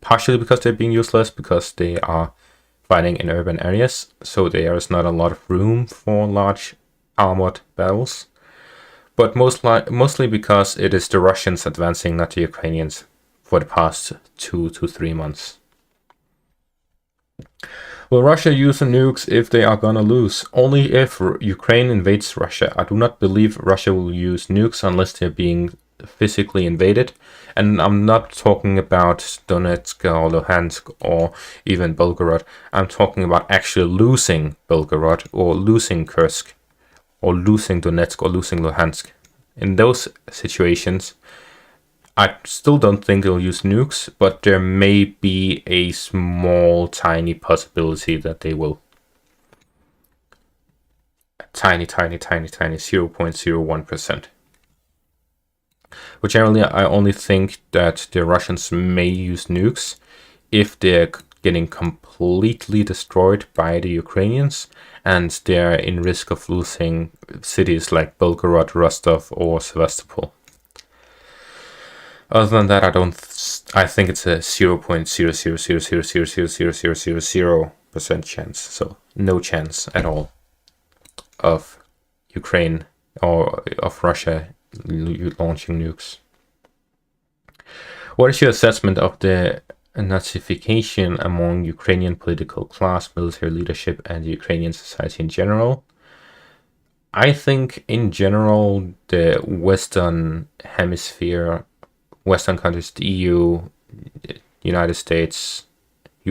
partially because they're being used less, because they are fighting in urban areas, so there is not a lot of room for large armored battles, but mostly because it is the Russians advancing, not the Ukrainians, for the past 2 to 3 months. Will Russia use the nukes if they are gonna lose? Only if Ukraine invades Russia. I do not believe Russia will use nukes unless they're being physically invaded. And I'm not talking about Donetsk or Luhansk or even Belgorod. I'm talking about actually losing Belgorod or losing Kursk or losing Donetsk or losing Luhansk. In those situations, I still don't think they'll use nukes, but there may be a small, tiny possibility that they will. Tiny 0.01%. But generally, I only think that the Russians may use nukes if they're getting completely destroyed by the Ukrainians, and they're in risk of losing cities like Belgorod, Rostov, or Sevastopol. Other than that, I think it's a 0.00000000000% chance. So no chance at all of Ukraine or of Russia launching nukes. What is your assessment of the Nazification among Ukrainian political class, military leadership, and Ukrainian society in general? I think in general the Western Hemisphere, Western countries, the EU, United States,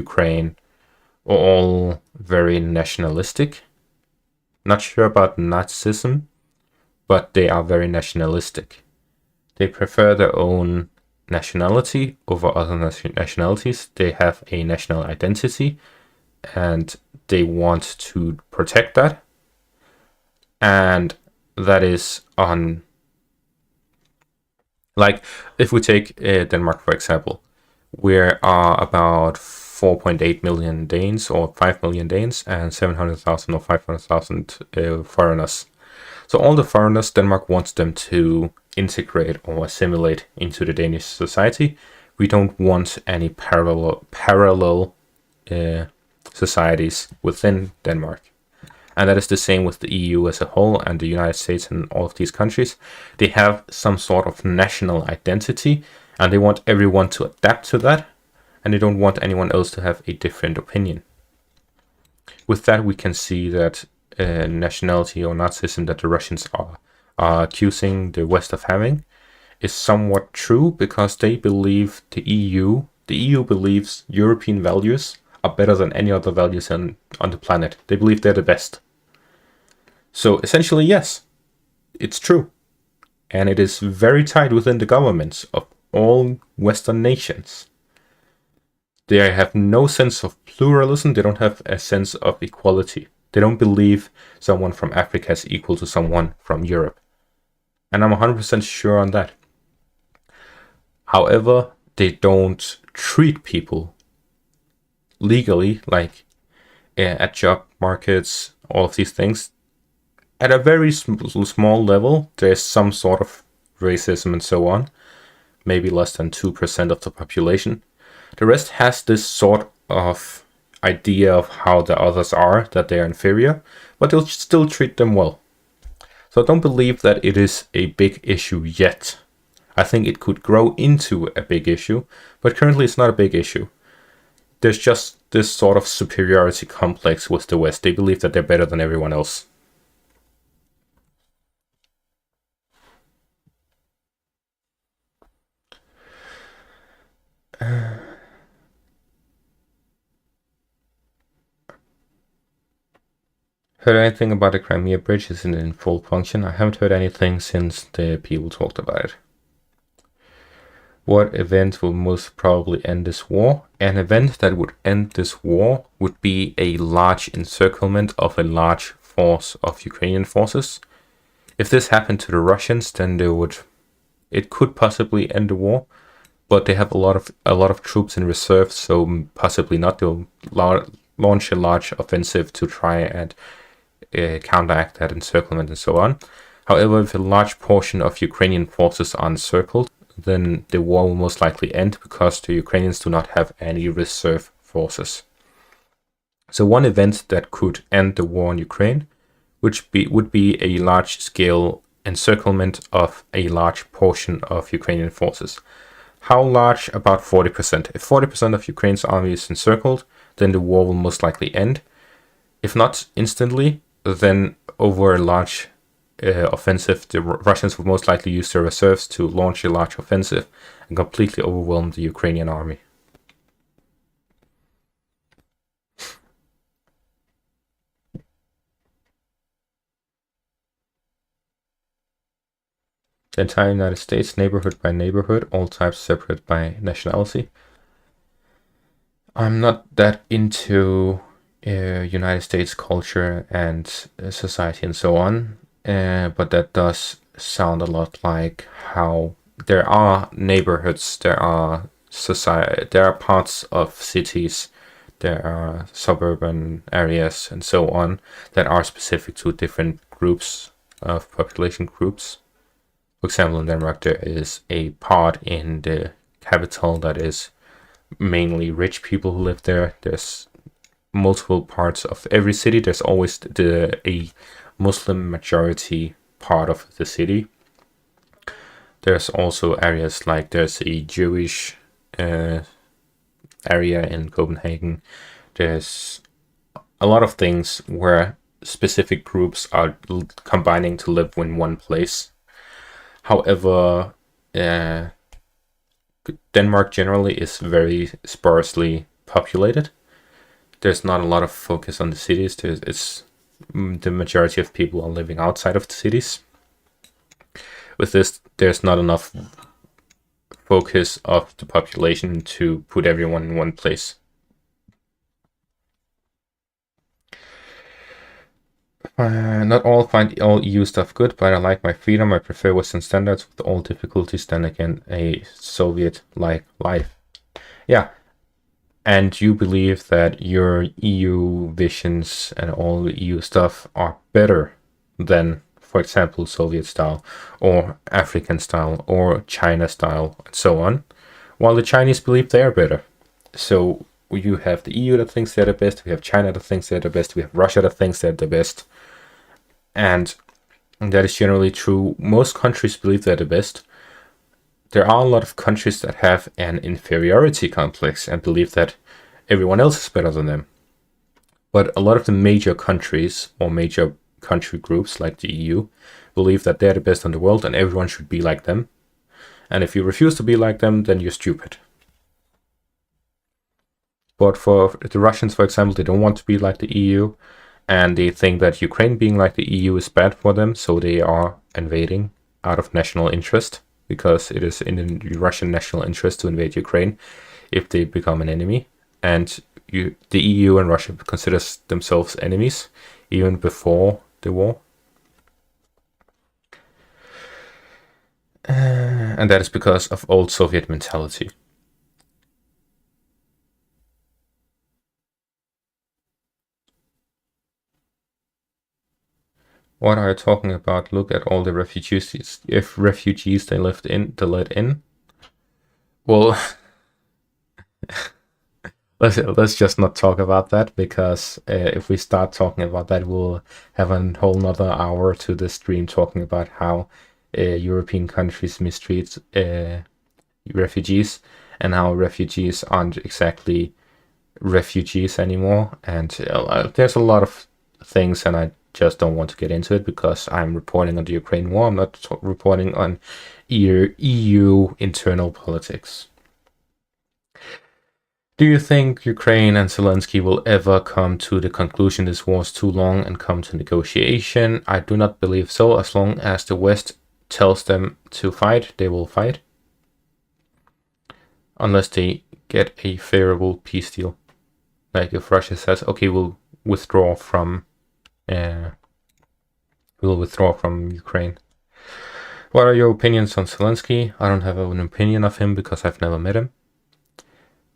Ukraine, are all very nationalistic. Not sure about Nazism, but they are very nationalistic. They prefer their own nationality over other nationalities. They have a national identity, and they want to protect that. And that is on, like, if we take Denmark, for example, we are about 4.8 million Danes or 5 million Danes and 700,000 or 500,000 foreigners. So all the foreigners, Denmark wants them to integrate or assimilate into the Danish society. We don't want any parallel societies within Denmark. And that is the same with the EU as a whole and the United States and all of these countries. They have some sort of national identity, and they want everyone to adapt to that, and they don't want anyone else to have a different opinion. With that, we can see that nationality or Nazism that the Russians are accusing the West of having is somewhat true, because they believe the EU believes European values are better than any other values on the planet. They believe they're the best. So essentially, yes, it's true. And it is very tight within the governments of all Western nations. They have no sense of pluralism. They don't have a sense of equality. They don't believe someone from Africa is equal to someone from Europe. And I'm 100% sure on that. However, they don't treat people legally, like at job markets, all of these things. At a very small level, there's some sort of racism and so on. Maybe less than 2% of the population. The rest has this sort of idea of how the others are, that they are inferior, but they'll still treat them well. So don't believe that it is a big issue yet. I think it could grow into a big issue, but currently it's not a big issue. There's just this sort of superiority complex with the West. They believe that they're better than everyone else. Heard anything about the Crimea Bridge? Is it in full function? I haven't heard anything since the people talked about it. What event will most probably end this war? An event that would end this war would be a large encirclement of a large force of Ukrainian forces. If this happened to the Russians, then it could possibly end the war, but they have a lot of troops in reserve, so possibly not. They'll launch a large offensive to try and counteract that encirclement and so on. However, if a large portion of Ukrainian forces are encircled, then the war will most likely end, because the Ukrainians do not have any reserve forces. So one event that could end the war in Ukraine would be a large-scale encirclement of a large portion of Ukrainian forces. How large? About 40%. If 40% of Ukraine's army is encircled, then the war will most likely end. If not instantly, then over a large offensive, the Russians will most likely use their reserves to launch a large offensive and completely overwhelm the Ukrainian army. The entire United States, neighborhood by neighborhood, all types separate by nationality. I'm not that into United States culture and society and so on, but that does sound a lot like how there are neighborhoods, there are parts of cities there are suburban areas, and so on, that are specific to different groups of population groups. For example, in Denmark, there is a part in the capital that is mainly rich people who live there. There's multiple parts of every city. There's always a Muslim majority part of the city. There's also areas like there's a Jewish area in Copenhagen. There's a lot of things where specific groups are combining to live in one place. However, Denmark generally is very sparsely populated. There's not a lot of focus on the cities. The majority of people are living outside of the cities. With this, there's not enough focus of the population to put everyone in one place. Not all find all EU stuff good, but I like my freedom. I prefer Western standards with all difficulties than again a Soviet-like life. Yeah, and you believe that your EU visions and all the EU stuff are better than, for example, Soviet style or African style or China style and so on, while the Chinese believe they are better. So you have the EU that thinks they're the best, we have China that thinks they're the best, we have Russia that thinks they're the best. And that is generally true. Most countries believe they're the best. There are a lot of countries that have an inferiority complex and believe that everyone else is better than them. But a lot of the major countries or major country groups like the EU believe that they're the best in the world and everyone should be like them. And if you refuse to be like them, then you're stupid. But for the Russians, for example, they don't want to be like the EU. And they think that Ukraine being like the EU is bad for them, so they are invading out of national interest, because it is in the Russian national interest to invade Ukraine if they become an enemy. And the EU and Russia consider themselves enemies even before the war. And that is because of old Soviet mentality. What are you talking about? Look at all the refugees. If refugees they let in. Well, let's just not talk about that, because if we start talking about that, we'll have a whole nother hour to the stream talking about how European countries mistreat refugees and how refugees aren't exactly refugees anymore. And there's a lot of things, and I just don't want to get into it because I'm reporting on the Ukraine war. I'm not reporting on EU internal politics. Do you think Ukraine and Zelensky will ever come to the conclusion this war is too long and come to negotiation? I do not believe so. As long as the West tells them to fight, they will fight. Unless they get a favorable peace deal. Like if Russia says, okay, we'll withdraw from Ukraine. What are your opinions on Zelensky? I don't have an opinion of him because I've never met him.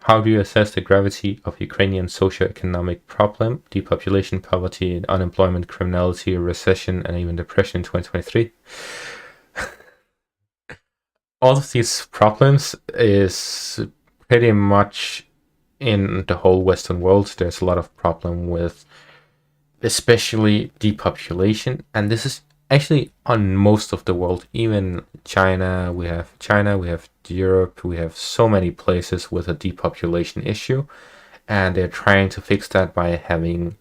How do you assess the gravity of Ukrainian socio-economic problem, depopulation, poverty, unemployment, criminality, recession, and even depression in 2023? All of these problems is pretty much in the whole Western world. There's a lot of problem with especially depopulation, and this is actually on most of the world. Even China, we have Europe, we have so many places with a depopulation issue, and they're trying to fix that by having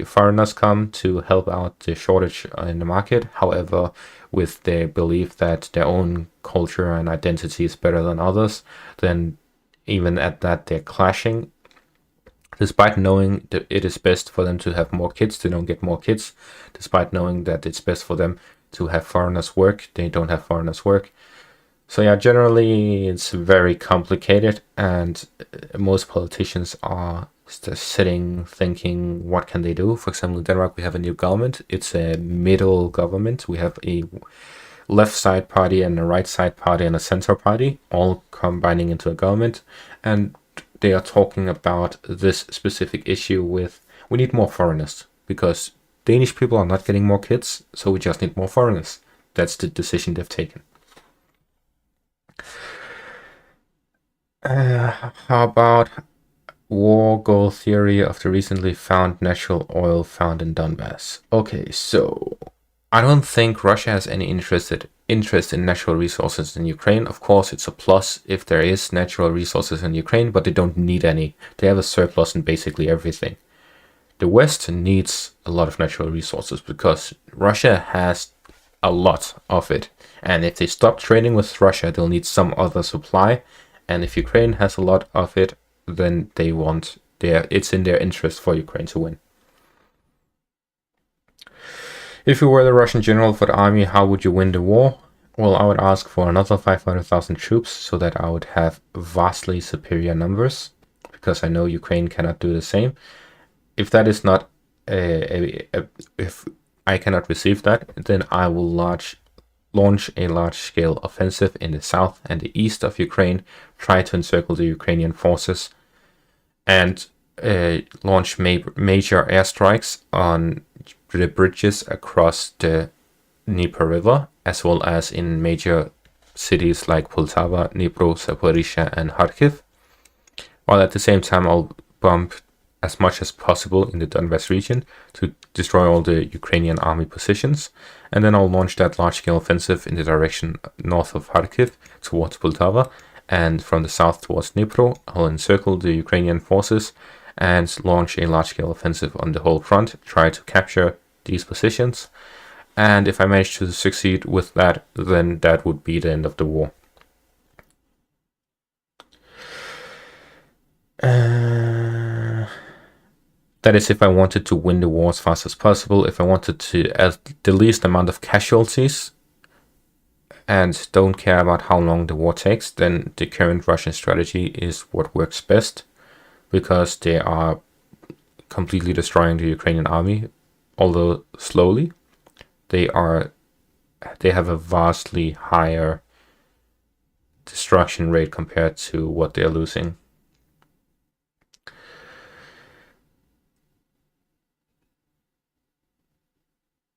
foreigners come to help out the shortage in the market. However, with their belief that their own culture and identity is better than others, then even at that they're clashing. Despite knowing that it is best for them to have more kids, they don't get more kids. Despite knowing that it's best for them to have foreigners work, they don't have foreigners work. So yeah, generally it's very complicated, and most politicians are just sitting thinking, what can they do? For example, in Denmark, we have a new government. It's a middle government. We have a left side party and a right side party and a center party, all combining into a government. And they are talking about this specific issue with we need more foreigners because Danish people are not getting more kids, so we just need more foreigners. That's the decision they've taken. How about war goal theory of the recently found natural oil found in Donbass? Okay, so I don't think Russia has any interest in natural resources in Ukraine. Of course, it's a plus if there is natural resources in Ukraine, but they don't need any. They have a surplus in basically everything. The West needs a lot of natural resources because Russia has a lot of it. And if they stop trading with Russia, they'll need some other supply. And if Ukraine has a lot of it, then it's in their interest for Ukraine to win. If you were the Russian general for the army, how would you win the war? Well, I would ask for another 500,000 troops so that I would have vastly superior numbers, because I know Ukraine cannot do the same. If that is not if I cannot receive that, then I will launch a large-scale offensive in the south and the east of Ukraine, try to encircle the Ukrainian forces, and launch major airstrikes on the bridges across the Dnieper River, as well as in major cities like Poltava, Dnipro, Zaporizhia, and Kharkiv, while at the same time I'll bomb as much as possible in the Donbass region to destroy all the Ukrainian army positions, and then I'll launch that large-scale offensive in the direction north of Kharkiv towards Poltava, and from the south towards Dnipro. I'll encircle the Ukrainian forces and launch a large-scale offensive on the whole front, try to capture these positions, and if I manage to succeed with that, then that would be the end of the war. That is if I wanted to win the war as fast as possible, if I wanted to add the least amount of casualties and don't care about how long the war takes, then the current Russian strategy is what works best, because they are completely destroying the Ukrainian army, although slowly. They have a vastly higher destruction rate compared to what they're losing.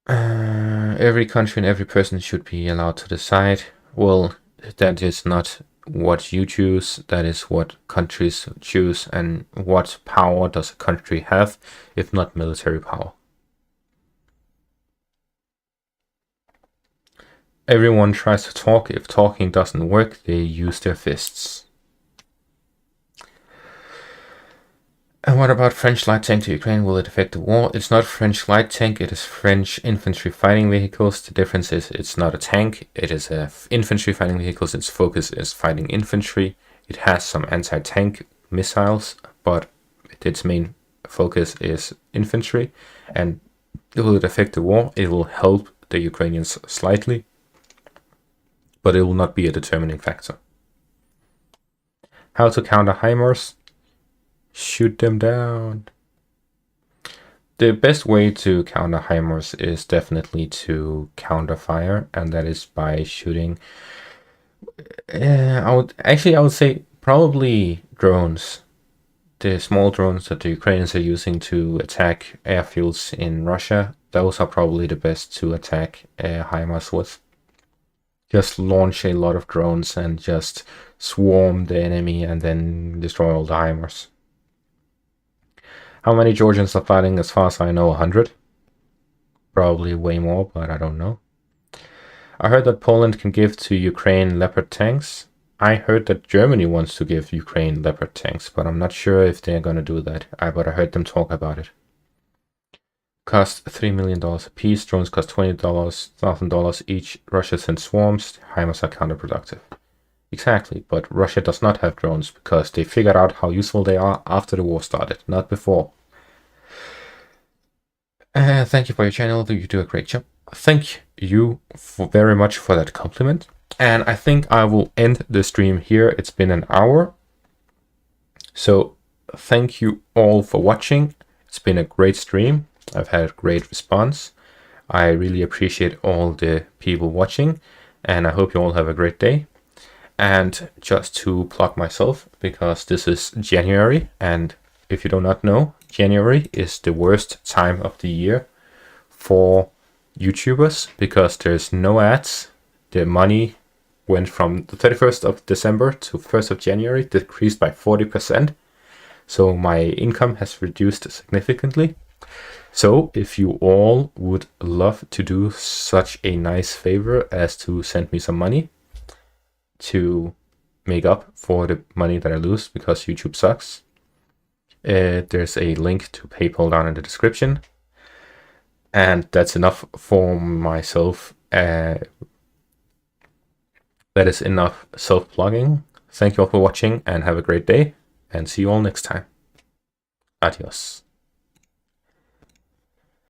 Every country and every person should be allowed to decide. Well, that is not what you choose, that is what countries choose. And what power does a country have if not military power? Everyone tries to talk. If talking doesn't work, they use their fists. And what about French light tank to Ukraine? Will it affect the war? It's not French light tank, it is French infantry fighting vehicles. The difference is it's not a tank, it is a infantry fighting vehicles. Its focus is fighting infantry. It has some anti-tank missiles, but its main focus is infantry. And will it affect the war? It will help the Ukrainians slightly, but it will not be a determining factor. How to counter HIMARS? Shoot them down. The best way to counter HIMARS is definitely to counter fire, and that is by shooting. I would say probably drones. The small drones that the Ukrainians are using to attack airfields in Russia, those are probably the best to attack HIMARS with. Just launch a lot of drones and just swarm the enemy and then destroy all the HIMARS. How many Georgians are fighting? As far as I know, 100. Probably way more, but I don't know. I heard that Poland can give to Ukraine Leopard tanks. I heard that Germany wants to give Ukraine Leopard tanks, but I'm not sure if they're going to do that. But I heard them talk about it. Cost $3 million a piece. Drones cost $20,000 each. Russia sends swarms. HIMARS are counterproductive. Exactly, but Russia does not have drones because they figured out how useful they are after the war started, not before. Thank you for your channel. You do a great job. Thank you very much for that compliment. And I think I will end the stream here. It's been an hour. So thank you all for watching. It's been a great stream. I've had a great response. I really appreciate all the people watching, and I hope you all have a great day. And just to plug myself, because this is January, and if you do not know, January is the worst time of the year for YouTubers because there's no ads. The money went from the 31st of December to 1st of January, decreased by 40%. So my income has reduced significantly. So if you all would love to do such a nice favor as to send me some money to make up for the money that I lose because YouTube sucks, there's a link to PayPal down in the description. And that's enough for myself. That is enough self-plugging. Thank you all for watching and have a great day, and see you all next time. Adios.